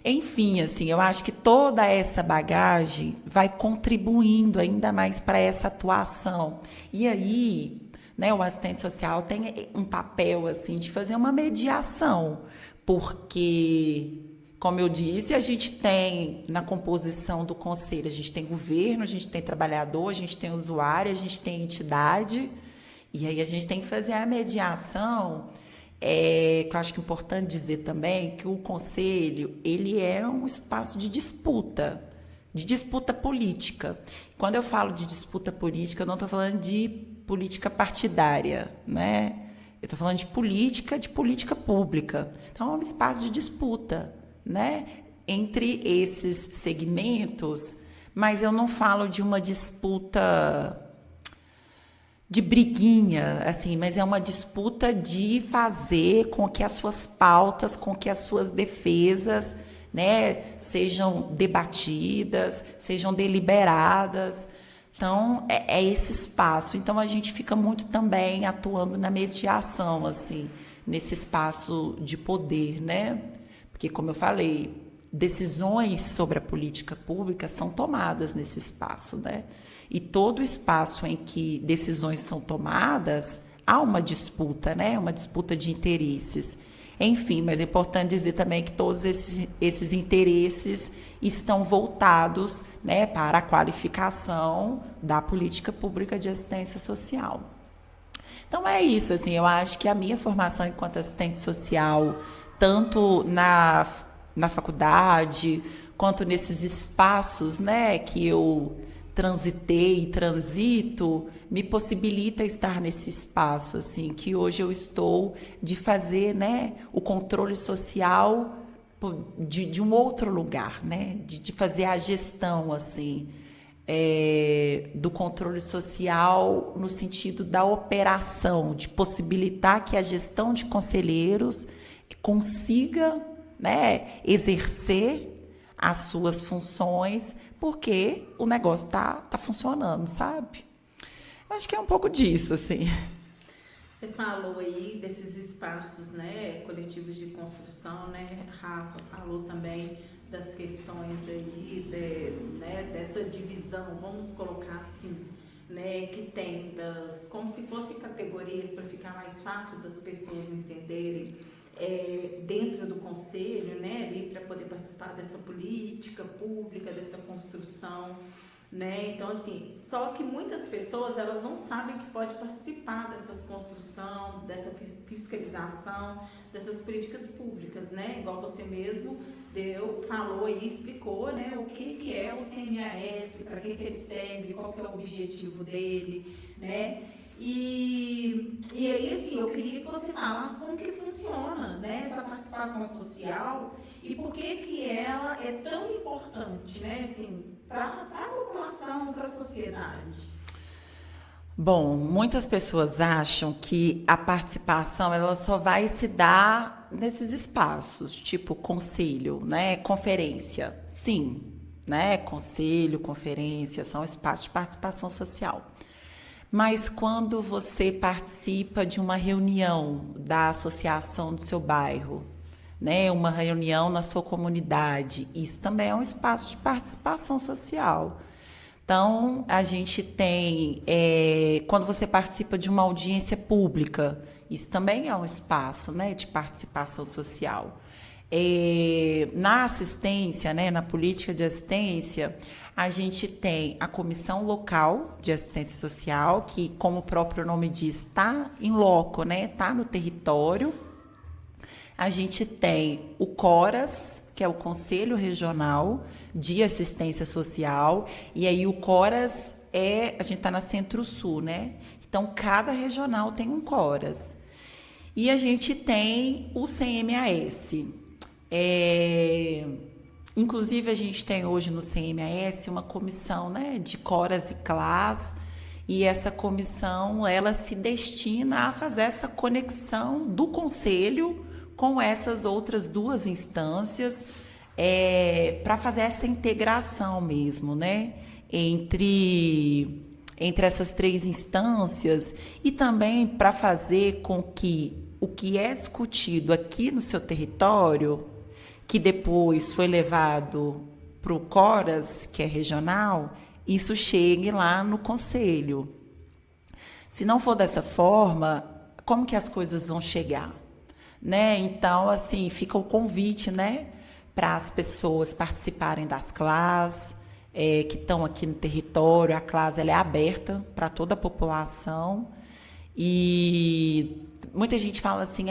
Enfim, assim, eu acho que toda essa bagagem vai contribuindo ainda mais para essa atuação. E aí, né, o assistente social tem um papel assim de fazer uma mediação, porque Como eu disse, a gente tem na composição do conselho, a gente tem governo, a gente tem trabalhador, a gente tem usuário, a gente tem entidade, e aí a gente tem que fazer a mediação. Que eu acho que é importante dizer também que o conselho, ele é um espaço de disputa política. Quando eu falo de disputa política, eu não estou falando de política partidária, né? Eu estou falando de política pública. Então, é um espaço de disputa, né, entre esses segmentos, mas eu não falo de uma disputa de briguinha, assim, mas é uma disputa de fazer com que as suas pautas, com que as suas defesas, né, sejam debatidas, sejam deliberadas. Então, é esse espaço. Então, a gente fica muito também atuando na mediação, assim, nesse espaço de poder, né? Porque, como eu falei, decisões sobre a política pública são tomadas nesse espaço, né? E todo espaço em que decisões são tomadas, há uma disputa, né? Uma disputa de interesses. Enfim, mas é importante dizer também que todos esses interesses estão voltados, né, para a qualificação da política pública de assistência social. Então, é isso, assim, eu acho que a minha formação enquanto assistente social, tanto na faculdade, quanto nesses espaços, né, que eu transitei e transito, me possibilita estar nesse espaço, assim, que hoje eu estou de fazer, né, o controle social de um outro lugar, né, de fazer a gestão, assim, do controle social no sentido da operação, de possibilitar que a gestão de conselheiros consiga, né, exercer as suas funções, porque o negócio tá funcionando, sabe? Eu acho que é um pouco disso, assim.
Você falou aí desses espaços, né, coletivos de construção, né? Rafa falou também das questões aí, né, dessa divisão, vamos colocar assim, né, que tem como se fossem categorias para ficar mais fácil das pessoas entenderem. Dentro do conselho, né, ali para poder participar dessa política pública, dessa construção, né? Então, assim, só que muitas pessoas, elas não sabem que pode participar dessas construção, dessa fiscalização, dessas políticas públicas, né? Igual você mesmo falou e explicou, né, o que é o CMAS, para que ele serve, qual que é o objetivo dele, né? E aí, assim, eu queria que você falasse como que funciona, né, essa participação social e por que ela é tão importante, né, assim, para a população, para a sociedade.
Bom, muitas pessoas acham que a participação ela só vai se dar nesses espaços, tipo conselho, né, conferência. Sim, né, conselho, conferência são espaços de participação social. Mas quando você participa de uma reunião da associação do seu bairro, né, uma reunião na sua comunidade, isso também é um espaço de participação social. Então, a gente tem, quando você participa de uma audiência pública, isso também é um espaço, né, de participação social. Na assistência, né, na política de assistência, a gente tem a Comissão Local de Assistência Social, que, como o próprio nome diz, está em loco, né? Está no território. A gente tem o CORAS, que é o Conselho Regional de Assistência Social, e aí o CORAS a gente está na Centro-Sul, né? Então, cada regional tem um CORAS. E a gente tem o CMAS. Inclusive, a gente tem hoje no CMAS uma comissão, né, de CORAS e CLAS, e essa comissão ela se destina a fazer essa conexão do conselho com essas outras duas instâncias, para fazer essa integração mesmo, né, entre essas três instâncias, e também para fazer com que o que é discutido aqui no seu território, que depois foi levado para o CORAS, que é regional, isso chegue lá no conselho. Se não for dessa forma, como que as coisas vão chegar? Né? Então, assim, fica o convite, né, para as pessoas participarem das classes que estão aqui no território. A classe ela é aberta para toda a população e muita gente fala assim,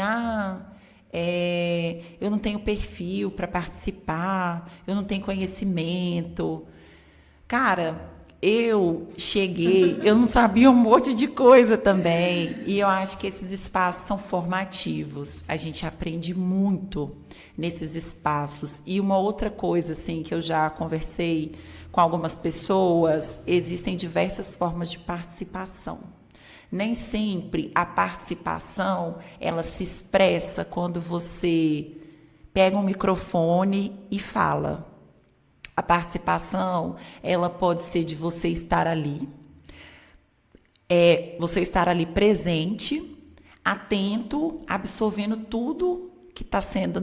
eu não tenho perfil para participar, eu não tenho conhecimento. Cara, eu cheguei, eu não sabia um monte de coisa também. E eu acho que esses espaços são formativos. A gente aprende muito nesses espaços. E uma outra coisa, assim, que eu já conversei com algumas pessoas, existem diversas formas de participação. Nem sempre a participação, ela se expressa quando você pega um microfone e fala. A participação, ela pode ser de você estar ali presente, atento, absorvendo tudo que está sendo,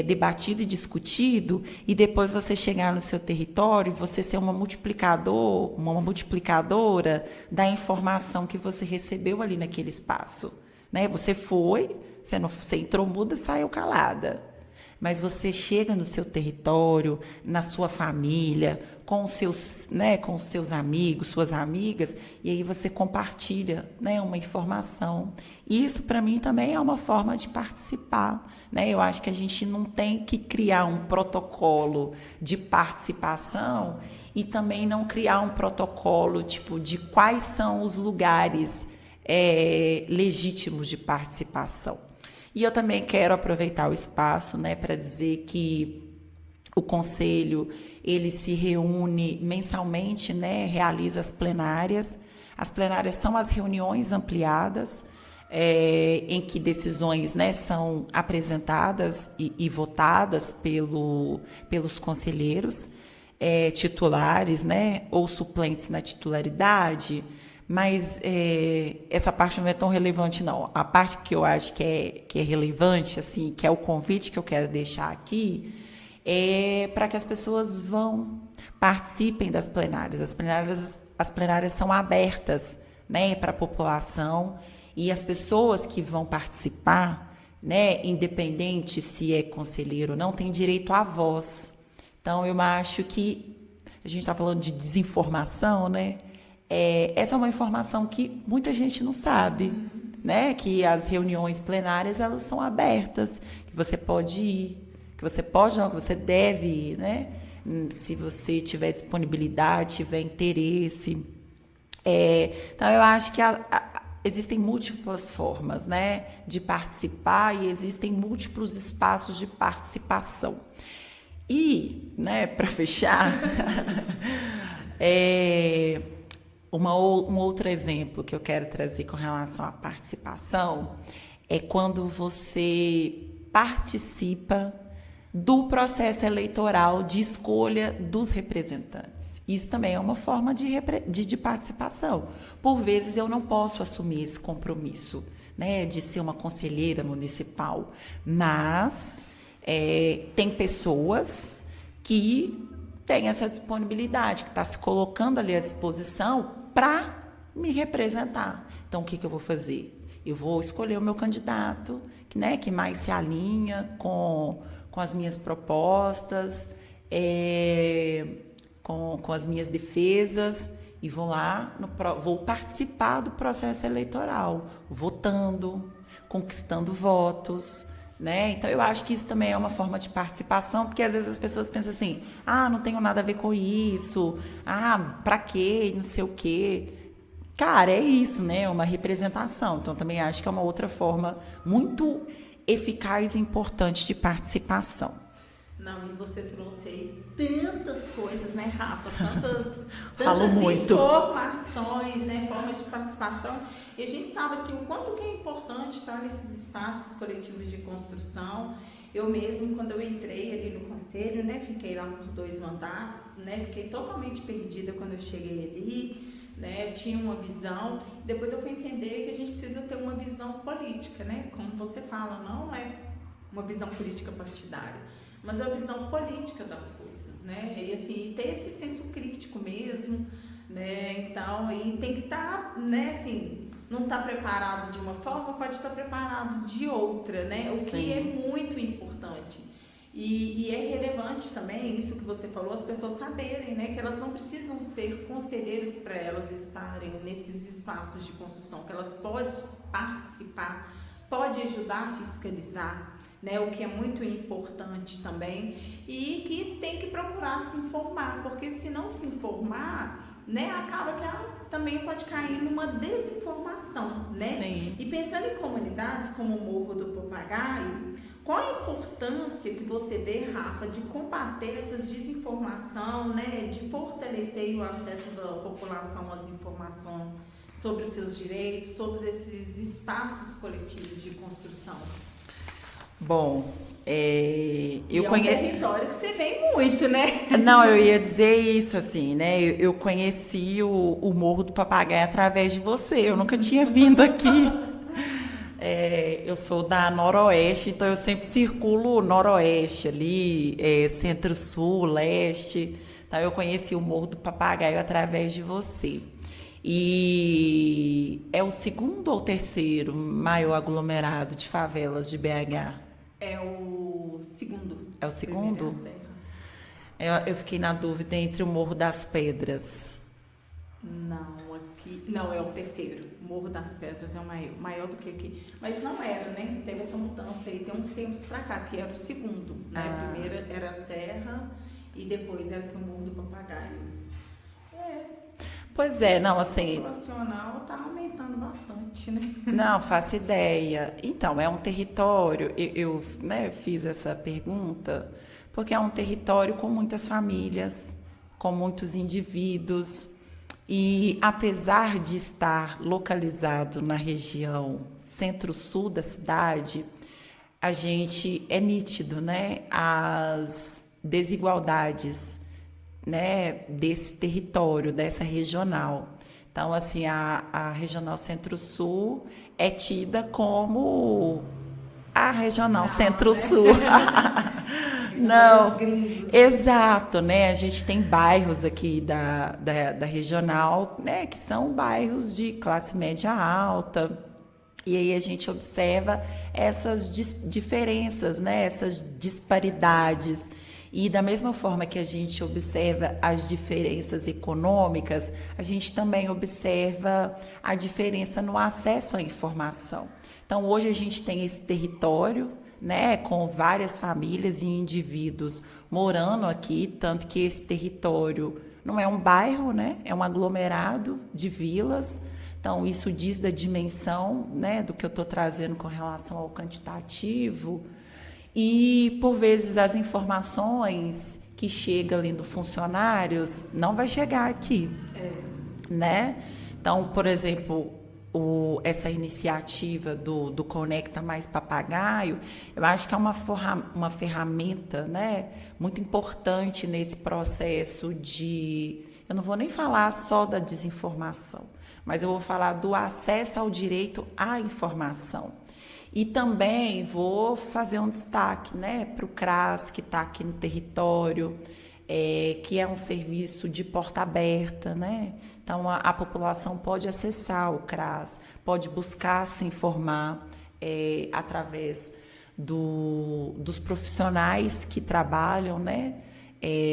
debatido e discutido, e depois você chegar no seu território, você ser uma multiplicadora da informação que você recebeu ali naquele espaço. Né? Você entrou muda, saiu calada. Mas você chega no seu território, na sua família, com os seus amigos, suas amigas, e aí você compartilha, uma informação. E isso, para mim, também é uma forma de participar. Eu acho que a gente não tem que criar um protocolo de participação e também não criar um protocolo de quais são os lugares legítimos de participação. E eu também quero aproveitar o espaço, para dizer que o Conselho, ele se reúne mensalmente, realiza as plenárias. As plenárias são as reuniões ampliadas, em que decisões, são apresentadas e votadas pelos conselheiros titulares, ou suplentes na titularidade. Mas essa parte não é tão relevante, não. A parte que eu acho que é relevante, assim, que é o convite que eu quero deixar aqui, é para que as pessoas participem das plenárias. As plenárias são abertas, para a população, e as pessoas que vão participar, independente se é conselheiro ou não, têm direito à voz. Então, eu acho que a gente está falando de desinformação, essa é uma informação que muita gente não sabe, que as reuniões plenárias elas são abertas, que você pode ir, que você deve ir, se você tiver disponibilidade, tiver interesse. Então, eu acho que existem múltiplas formas, de participar e existem múltiplos espaços de participação. E, para fechar, um outro exemplo que eu quero trazer com relação à participação é quando você participa do processo eleitoral de escolha dos representantes. Isso também é uma forma de participação. Por vezes eu não posso assumir esse compromisso, de ser uma conselheira municipal, mas tem pessoas que têm essa disponibilidade, que está se colocando ali à disposição para me representar. Então, o que eu vou fazer? Eu vou escolher o meu candidato, que mais se alinha com as minhas propostas, com as minhas defesas, e vou participar do processo eleitoral, votando, conquistando votos. Então, eu acho que isso também é uma forma de participação, porque às vezes as pessoas pensam assim, não tenho nada a ver com isso, pra quê, não sei o quê. Cara, é isso, é uma representação. Então, também acho que é uma outra forma muito eficaz e importante de participação.
Não, e você trouxe aí tantas coisas, Rafa? Tantas
muito.
Informações, formas de participação. E a gente sabe, assim, o quanto que é importante estar nesses espaços coletivos de construção. Eu mesmo, quando eu entrei ali no conselho, fiquei lá por 2 mandatos, fiquei totalmente perdida quando eu cheguei ali, tinha uma visão. Depois eu fui entender que a gente precisa ter uma visão política, como você fala, não é uma visão política partidária, mas é uma visão política das coisas, e assim, ter esse senso crítico mesmo, então, e tem que estar, assim, não está preparado de uma forma, pode estar preparado de outra, o que é muito importante. E é relevante também isso que você falou, as pessoas saberem, né, que elas não precisam ser conselheiros para elas estarem nesses espaços de construção, que elas podem participar, podem ajudar a fiscalizar, né, o que é muito importante também, e que tem que procurar se informar, porque se não se informar, né, acaba que ela também pode cair numa desinformação, né?
Sim.
E pensando em comunidades como o Morro do Papagaio, qual a importância que você vê, Rafa, de combater essas desinformação, né, de fortalecer o acesso da população às informações sobre os seus direitos, sobre esses espaços coletivos de construção?
Bom, eu
conheço. É um território que você vem muito, né?
Não, eu ia dizer isso, assim, né? Eu conheci o Morro do Papagaio através de você. Eu nunca tinha vindo aqui. Eu sou da Noroeste, então eu sempre circulo Noroeste ali, Centro-Sul, Leste. Então eu conheci o Morro do Papagaio através de você. E é o segundo ou terceiro maior aglomerado de favelas de BH?
É o segundo.
É o segundo? Eu fiquei na dúvida entre o Morro das Pedras.
Não, é o terceiro. Morro das Pedras é o maior do que aqui. Mas não era, né? Teve essa mudança aí, tem uns tempos pra cá, que era o segundo. Né? Primeiro era a Serra e depois era o Morro do Papagaio.
Pois é, não, assim...
O populacional tá aumentando bastante, né?
Não, faço ideia. Então, é um território, eu né, fiz essa pergunta, porque é um território com muitas famílias, com muitos indivíduos, e apesar de estar localizado na região centro-sul da cidade, a gente é nítido, né, as desigualdades, né, desse território, dessa regional. Então, assim, a regional Centro-Sul é tida como a regional Centro-Sul. Não, exato, né? A gente tem bairros aqui da regional, né, que são bairros de classe média alta. E aí a gente observa essas diferenças, né, essas disparidades. E da mesma forma que a gente observa as diferenças econômicas, a gente também observa a diferença no acesso à informação. Então, hoje a gente tem esse território, né, com várias famílias e indivíduos morando aqui, tanto que esse território não é um bairro, né, é um aglomerado de vilas. Então, isso diz da dimensão, né, do que eu estou trazendo com relação ao quantitativo. E, por vezes, as informações que chegam ali dos funcionários não vai chegar aqui, né? Então, por exemplo, essa iniciativa do Conecta Mais Papagaio, eu acho que é uma ferramenta, né, muito importante nesse processo de... Eu não vou nem falar só da desinformação, mas eu vou falar do acesso ao direito à informação. E também vou fazer um destaque, né, para o CRAS, que está aqui no território, que é um serviço de porta aberta, né? Então, a população pode acessar o CRAS, pode buscar se informar através dos profissionais que trabalham, né,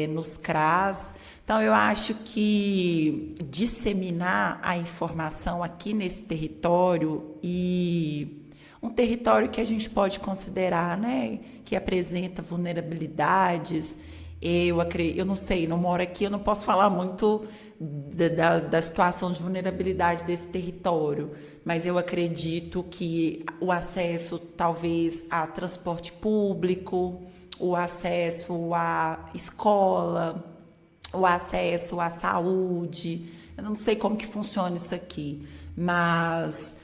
nos CRAS. Então, eu acho que disseminar a informação aqui nesse território e... um território que a gente pode considerar, né, que apresenta vulnerabilidades. Eu não sei, não moro aqui, eu não posso falar muito da situação de vulnerabilidade desse território, mas eu acredito que o acesso, talvez, a transporte público, o acesso à escola, o acesso à saúde, eu não sei como que funciona isso aqui, mas...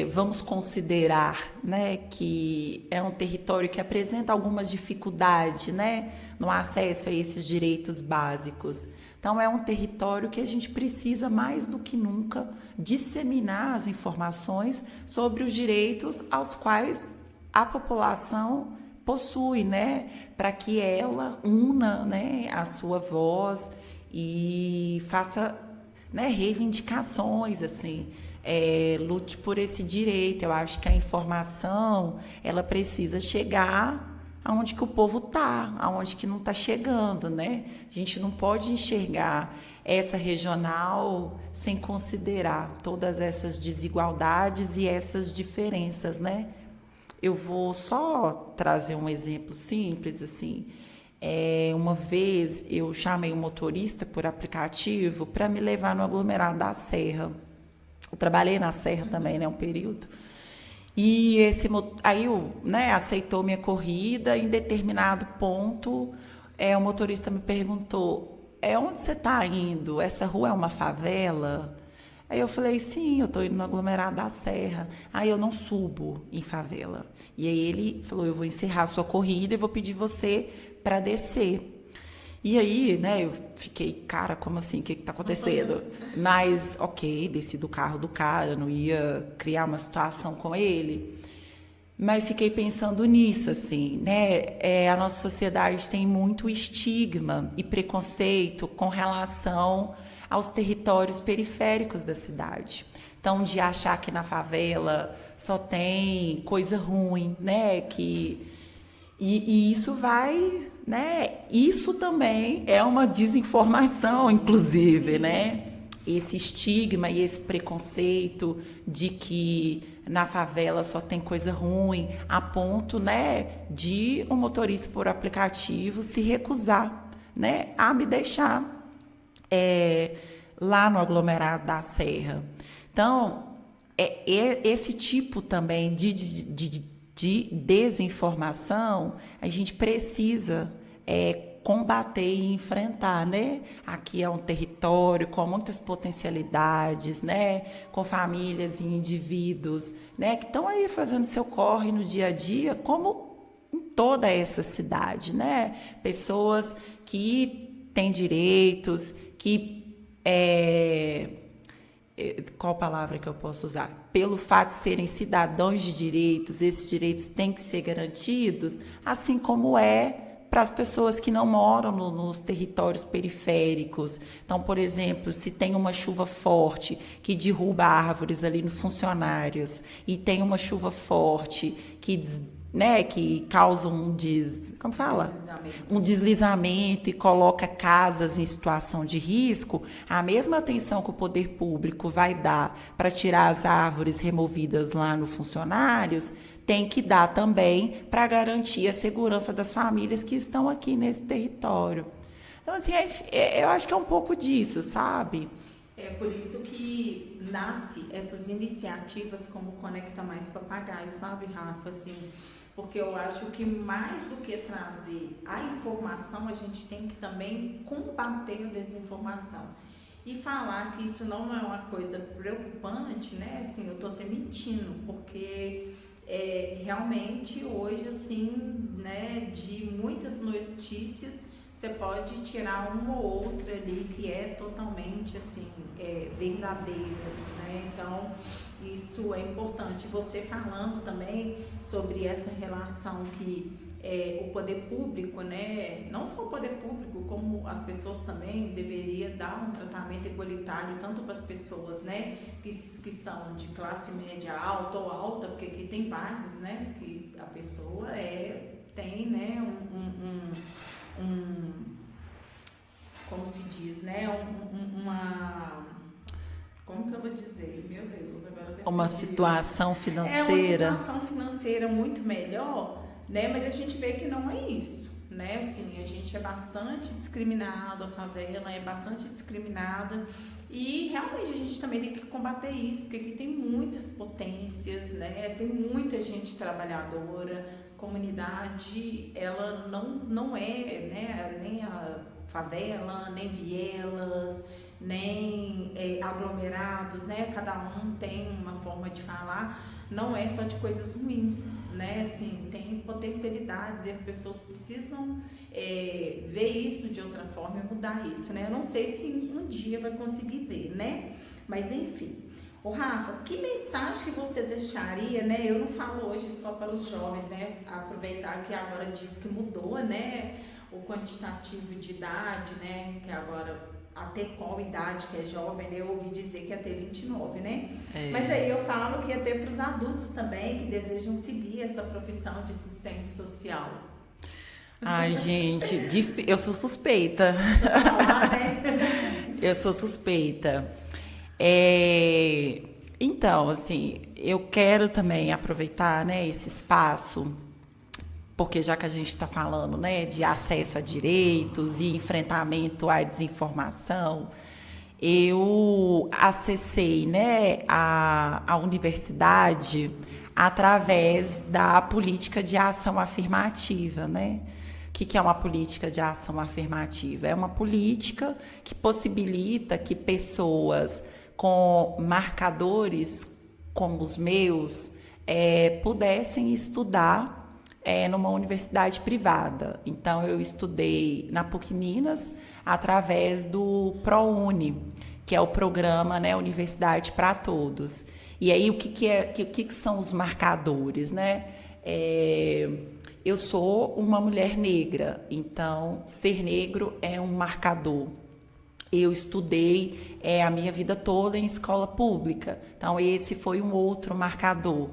vamos considerar, né, que é um território que apresenta algumas dificuldades, né, no acesso a esses direitos básicos. Então, é um território que a gente precisa, mais do que nunca, disseminar as informações sobre os direitos aos quais a população possui, né, para que ela una, né, a sua voz e faça, né, reivindicações, assim, lute por esse direito. Eu acho que a informação ela precisa chegar aonde que o povo está, aonde que não está chegando, né? A gente não pode enxergar essa regional sem considerar todas essas desigualdades e essas diferenças, né? Eu vou só trazer um exemplo simples, assim. Uma vez eu chamei um motorista por aplicativo para me levar no aglomerado da Serra. Eu trabalhei na Serra também, né, um período. E aí aceitou minha corrida. Em determinado ponto, o motorista me perguntou: onde você está indo? Essa rua é uma favela? Aí eu falei: sim, eu estou indo no aglomerado da Serra. Aí eu não subo em favela. E aí ele falou: eu vou encerrar a sua corrida e vou pedir você para descer. E aí, né, eu fiquei, cara, como assim? O que está acontecendo? Mas, ok, desci do carro do cara, não ia criar uma situação com ele. Mas fiquei pensando nisso, assim, né? A nossa sociedade tem muito estigma e preconceito com relação aos territórios periféricos da cidade. Então, de achar que na favela só tem coisa ruim, né? E isso vai, né? Isso também é uma desinformação, inclusive, né? Esse estigma e esse preconceito de que na favela só tem coisa ruim, a ponto, né, de um motorista por aplicativo se recusar, né, a me deixar lá no aglomerado da Serra. Então, esse tipo também de desinformação a gente precisa combater e enfrentar, né? Aqui é um território com muitas potencialidades, né? Com famílias e indivíduos, né? Que estão aí fazendo seu corre no dia a dia, como em toda essa cidade, né? Pessoas que têm direitos, que qual palavra que eu posso usar? Pelo fato de serem cidadãos de direitos, esses direitos têm que ser garantidos, assim como para as pessoas que não moram nos territórios periféricos. Então, por exemplo, se tem uma chuva forte que derruba árvores ali no Funcionários e tem uma chuva forte que causa um deslizamento e coloca casas em situação de risco, a mesma atenção que o poder público vai dar para tirar as árvores removidas lá no Funcionários, tem que dar também para garantir a segurança das famílias que estão aqui nesse território. Então, assim, eu acho que é um pouco disso, sabe?
É por isso que nasce essas iniciativas como Conecta Mais Papagaio, sabe, Rafa? Assim, porque eu acho que mais do que trazer a informação, a gente tem que também combater a desinformação. E falar que isso não é uma coisa preocupante, né? Assim, eu estou até mentindo, porque realmente hoje, assim, né, de muitas notícias, você pode tirar uma ou outra ali que é totalmente, assim, verdadeira, né? Então, isso é importante. Você falando também sobre essa relação que o poder público, né, não só o poder público, como as pessoas também deveria dar um tratamento igualitário tanto para as pessoas, né, que são de classe média alta ou alta, porque aqui tem bairros, né, que a pessoa tem, né, como se diz, né, como que eu vou dizer? Meu Deus, agora eu
uma situação financeira.
Uma situação financeira muito melhor, né? Mas a gente vê que não é isso, né? Assim, a gente é bastante discriminado, a favela é bastante discriminada e realmente a gente também tem que combater isso, porque aqui tem muitas potências, né? Tem muita gente trabalhadora, comunidade, ela não é, né? Nem a favela, nem vielas, nem aglomerados, né? Cada um tem uma forma de falar, não é só de coisas ruins, né? Assim, tem potencialidades e as pessoas precisam ver isso de outra forma e mudar isso, né? Eu não sei se um dia vai conseguir ver, né? Mas enfim. Ô Rafa, que mensagem que você deixaria, né? Eu não falo hoje só para os jovens, né? Aproveitar que agora diz que mudou, né? O quantitativo de idade, né? Que agora até qual idade que é jovem, né? Eu ouvi dizer que ia ter 29, né? Mas aí eu falo que ia ter para os adultos também que desejam seguir essa profissão de assistente social.
Ai, gente, eu sou suspeita.
Falar, né?
Eu sou suspeita. Então, assim, eu quero também aproveitar, né, esse espaço, porque já que a gente está falando, né, de acesso a direitos e enfrentamento à desinformação, eu acessei, né, a universidade através da política de ação afirmativa, né? O que é uma política de ação afirmativa? É uma política que possibilita que pessoas com marcadores como os meus pudessem estudar numa universidade privada. Então, eu estudei na PUC Minas através do ProUni, que é o programa, né, Universidade para Todos. E aí, o que são os marcadores, né? Eu sou uma mulher negra, então ser negro é um marcador. Eu estudei a minha vida toda em escola pública, então esse foi um outro marcador.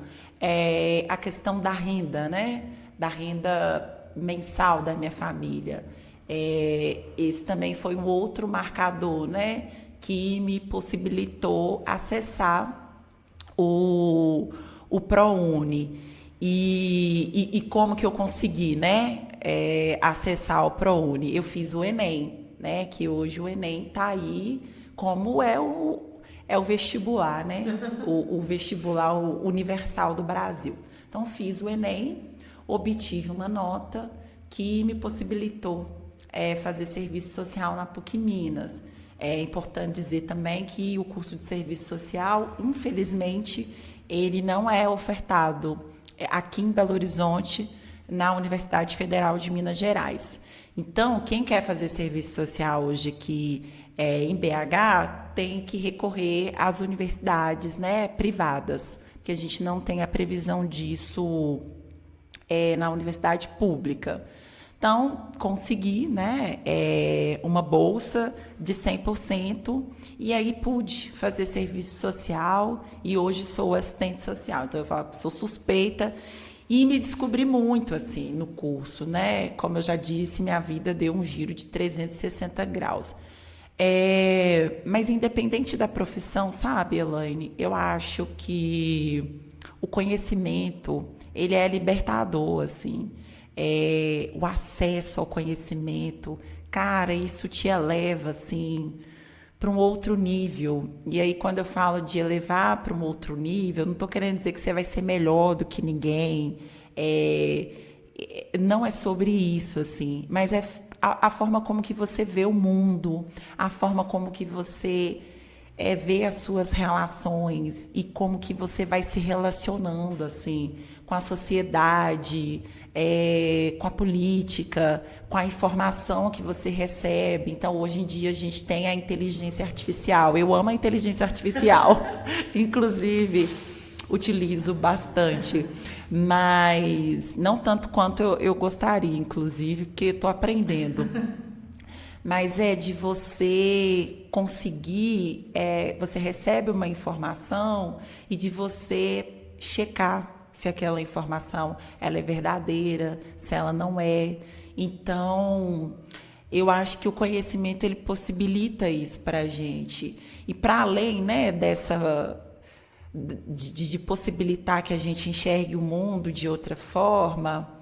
A questão da renda, né? Da renda mensal da minha família. Esse também foi um outro marcador, né? Que me possibilitou acessar o ProUni. E como que eu consegui, né, acessar o ProUni? Eu fiz o Enem, né, que hoje o Enem está aí como é o vestibular, né, o vestibular universal do Brasil. Então, fiz o Enem, obtive uma nota que me possibilitou fazer serviço social na PUC Minas. É importante dizer também que o curso de serviço social, infelizmente, ele não é ofertado aqui em Belo Horizonte, na Universidade Federal de Minas Gerais. Então, quem quer fazer serviço social hoje aqui em BH tem que recorrer às universidades, né, privadas, porque a gente não tem a previsão disso na universidade pública. Então, consegui, né, uma bolsa de 100% e aí pude fazer serviço social e hoje sou assistente social. Então, eu falo, sou suspeita e me descobri muito, assim, no curso, né? Como eu já disse, minha vida deu um giro de 360 graus. Mas independente da profissão, sabe, Elaine, eu acho que o conhecimento, ele é libertador, assim. O acesso ao conhecimento, cara, isso te eleva, assim, para um outro nível. E aí, quando eu falo de elevar para um outro nível, eu não estou querendo dizer que você vai ser melhor do que ninguém. Não é sobre isso, assim, mas é a forma como que você vê o mundo, a forma como que você vê as suas relações e como que você vai se relacionando, assim, com a sociedade, com a política, com a informação que você recebe. Então, hoje em dia, a gente tem a inteligência artificial. Eu amo a inteligência artificial. Inclusive, utilizo bastante. Mas não tanto quanto eu gostaria, inclusive, porque estou aprendendo. Mas é de você conseguir, você recebe uma informação e de você checar se aquela informação ela é verdadeira, se ela não é. Então, eu acho que o conhecimento ele possibilita isso para a gente. E para além, né, de possibilitar que a gente enxergue o mundo de outra forma,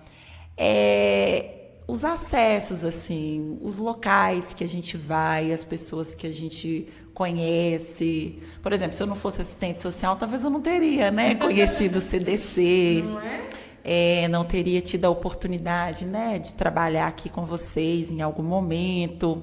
os acessos, assim, os locais que a gente vai, as pessoas que a gente conhece. Por exemplo, se eu não fosse assistente social, talvez eu não teria, né, conhecido o CDC.
Não é?
Não teria tido a oportunidade, né, de trabalhar aqui com vocês em algum momento.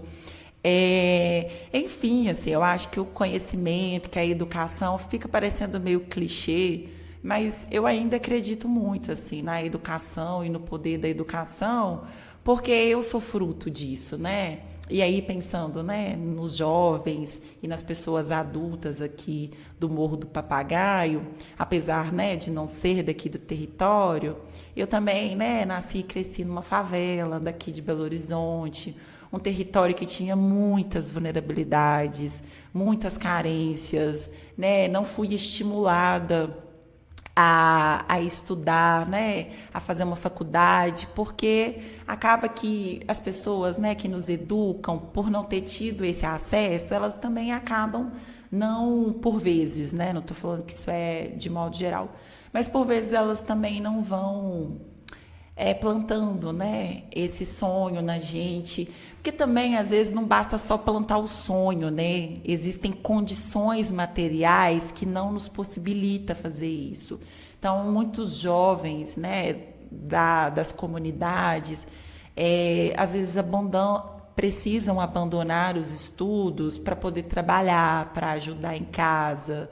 Enfim, assim, eu acho que o conhecimento, que a educação fica parecendo meio clichê, mas eu ainda acredito muito assim na educação e no poder da educação, porque eu sou fruto disso, né? E aí pensando, né, nos jovens e nas pessoas adultas aqui do Morro do Papagaio, apesar, né, de não ser daqui do território, eu também, né, nasci e cresci numa favela daqui de Belo Horizonte, um território que tinha muitas vulnerabilidades, muitas carências, né? Não fui estimulada a estudar, né, a fazer uma faculdade, porque acaba que as pessoas, né, que nos educam, por não ter tido esse acesso, elas também acabam não, por vezes, né, não estou falando que isso é de modo geral, mas por vezes elas também não vão plantando, né, esse sonho na gente, porque também às vezes não basta só plantar o sonho, né? Existem condições materiais que não nos possibilita fazer isso. Então, muitos jovens, né, das comunidades, às vezes precisam abandonar os estudos para poder trabalhar, para ajudar em casa.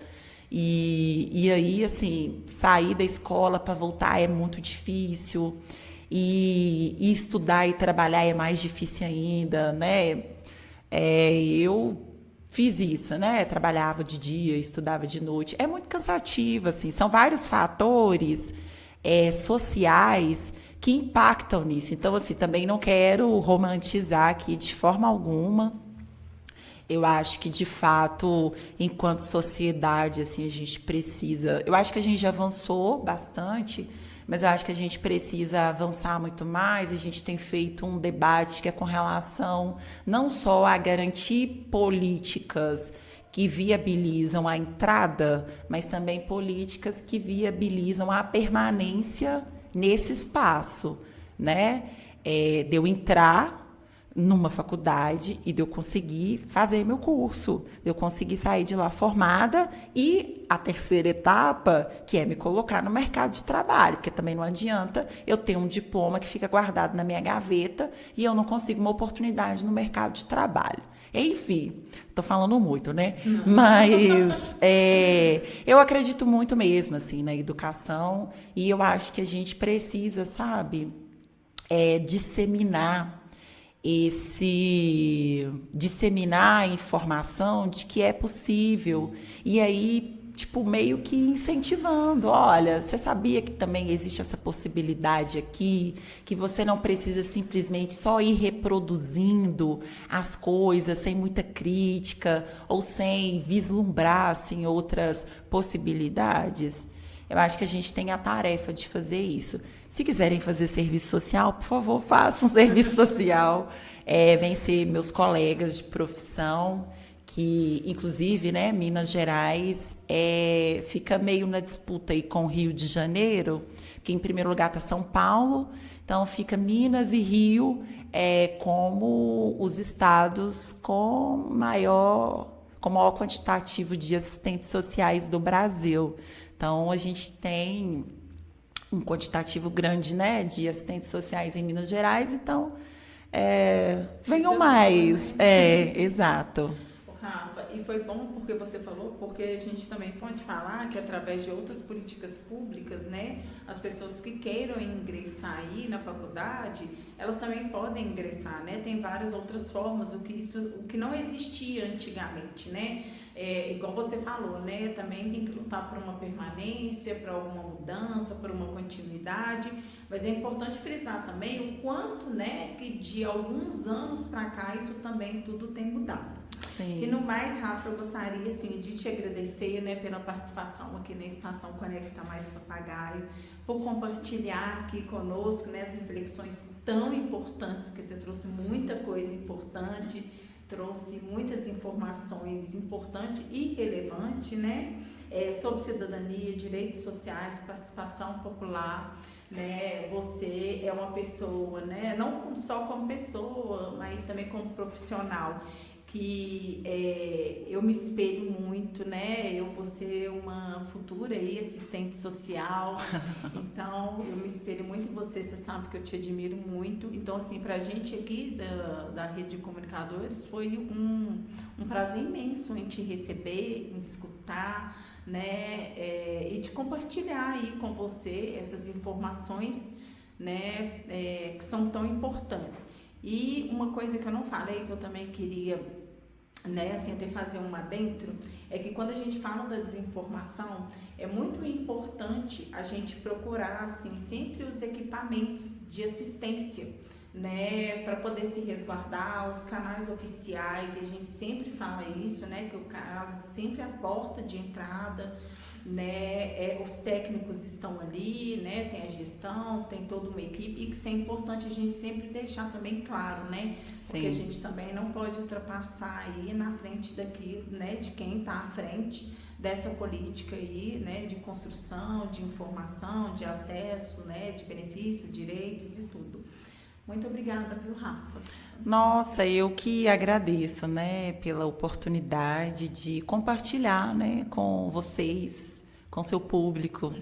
E aí, assim, sair da escola para voltar é muito difícil. E estudar e trabalhar é mais difícil ainda, né? Eu fiz isso, né? Trabalhava de dia, estudava de noite. É muito cansativo, assim. São vários fatores sociais que impactam nisso. Então, assim, também não quero romantizar aqui de forma alguma. Eu acho que, de fato, enquanto sociedade, assim, a gente precisa... Eu acho que a gente já avançou bastante, mas eu acho que a gente precisa avançar muito mais. A gente tem feito um debate que é com relação não só a garantir políticas que viabilizam a entrada, mas também políticas que viabilizam a permanência nesse espaço, né? De eu entrar numa faculdade e de eu conseguir fazer meu curso, de eu conseguir sair de lá formada, e a terceira etapa, que é me colocar no mercado de trabalho, porque também não adianta eu ter um diploma que fica guardado na minha gaveta e eu não consigo uma oportunidade no mercado de trabalho. Enfim, estou falando muito, né? Mas eu acredito muito mesmo assim, na educação, e eu acho que a gente precisa, sabe, disseminar a informação de que é possível. E aí, tipo, meio que incentivando. Olha, você sabia que também existe essa possibilidade aqui, que você não precisa simplesmente só ir reproduzindo as coisas sem muita crítica ou sem vislumbrar, assim, outras possibilidades? Eu acho que a gente tem a tarefa de fazer isso. Se quiserem fazer serviço social, por favor, façam serviço social. Vêm ser meus colegas de profissão, que, inclusive, né, Minas Gerais fica meio na disputa aí com o Rio de Janeiro, que em primeiro lugar está São Paulo, então fica Minas e Rio como os estados com maior quantitativo de assistentes sociais do Brasil. Então, a gente tem um quantitativo grande, né, de assistentes sociais em Minas Gerais, então venham mais. Exato.
Rafa, e foi bom porque você falou, porque a gente também pode falar que através de outras políticas públicas, né, as pessoas que queiram ingressar aí na faculdade, elas também podem ingressar, né? Tem várias outras formas, o que não existia antigamente, né? Igual você falou, né? Também tem que lutar por uma permanência, por alguma mudança, por uma continuidade, mas é importante frisar também o quanto, né, que de alguns anos para cá isso também tudo tem mudado.
Sim.
E no mais, Rafa, eu gostaria assim, de te agradecer, né, pela participação aqui na Estação Conecta Mais Papagaio, por compartilhar aqui conosco, né, as reflexões tão importantes, porque você trouxe muita coisa importante, trouxe muitas informações importantes e relevantes, né, sobre cidadania, direitos sociais, participação popular, né? Você é uma pessoa, né, não só como pessoa, mas também como profissional, que eu me espelho muito, né? Eu vou ser uma futura aí, assistente social, então eu me espelho muito em você, você sabe que eu te admiro muito. Então, assim, pra gente aqui da Rede de Comunicadores foi um prazer imenso em te receber, em te escutar, né? E de compartilhar aí com você essas informações, né? Que são tão importantes. E uma coisa que eu não falei, que eu também queria, né, assim, até fazer um adentro, é que quando a gente fala da desinformação, é muito importante a gente procurar, assim, sempre os equipamentos de assistência, né, para poder se resguardar, os canais oficiais, e a gente sempre fala isso, né, que o CAS sempre é a porta de entrada, né, os técnicos estão ali, né, tem a gestão, tem toda uma equipe, e que isso é importante a gente sempre deixar também claro, né,
Sim.
porque a gente também não pode ultrapassar aí na frente daqui, né, de quem está à frente dessa política aí, né, de construção, de informação, de acesso, né, de benefícios, direitos e tudo. Muito obrigada, viu, Rafa?
Nossa, eu que agradeço, né, pela oportunidade de compartilhar, né, com vocês, com seu público,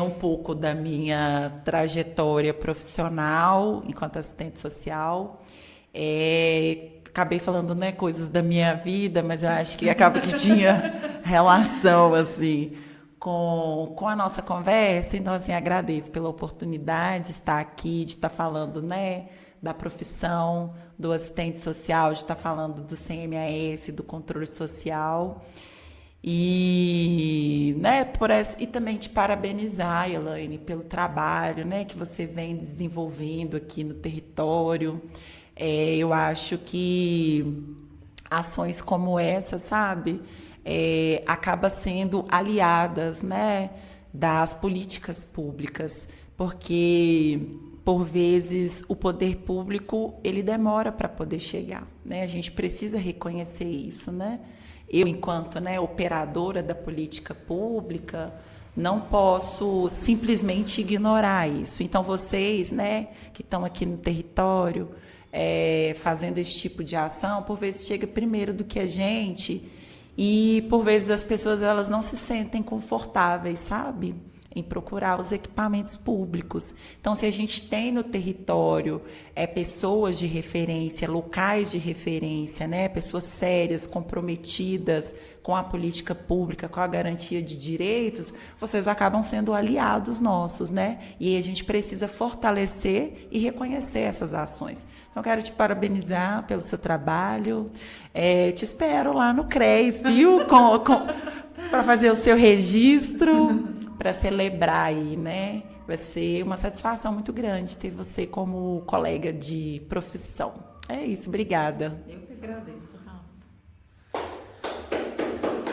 um pouco da minha trajetória profissional enquanto assistente social. Acabei falando, né, coisas da minha vida, mas eu acho que acaba que tinha relação, assim, com a nossa conversa. Então, assim, agradeço pela oportunidade de estar aqui, de estar falando, né, da profissão do assistente social, de estar falando do CMAS, do controle social. E, né, e também te parabenizar, Elaine, pelo trabalho, né, que você vem desenvolvendo aqui no território. Eu acho que ações como essa, sabe, acaba sendo aliadas, né, das políticas públicas, porque por vezes o poder público ele demora para poder chegar, né? A gente precisa reconhecer isso, né? Eu, enquanto, né, operadora da política pública, não posso simplesmente ignorar isso. Então, vocês, né, que estão aqui no território, fazendo esse tipo de ação, por vezes chega primeiro do que a gente, e por vezes as pessoas elas não se sentem confortáveis, sabe, em procurar os equipamentos públicos. Então, se a gente tem no território pessoas de referência, locais de referência, né, pessoas sérias, comprometidas com a política pública, com a garantia de direitos, vocês acabam sendo aliados nossos, né? E a gente precisa fortalecer e reconhecer essas ações. Então, eu quero te parabenizar pelo seu trabalho. Te espero lá no CRES, viu? Para fazer o seu registro, para celebrar aí, né? Vai ser uma satisfação muito grande ter você como colega de profissão. É isso, obrigada.
Eu que agradeço, Rafa.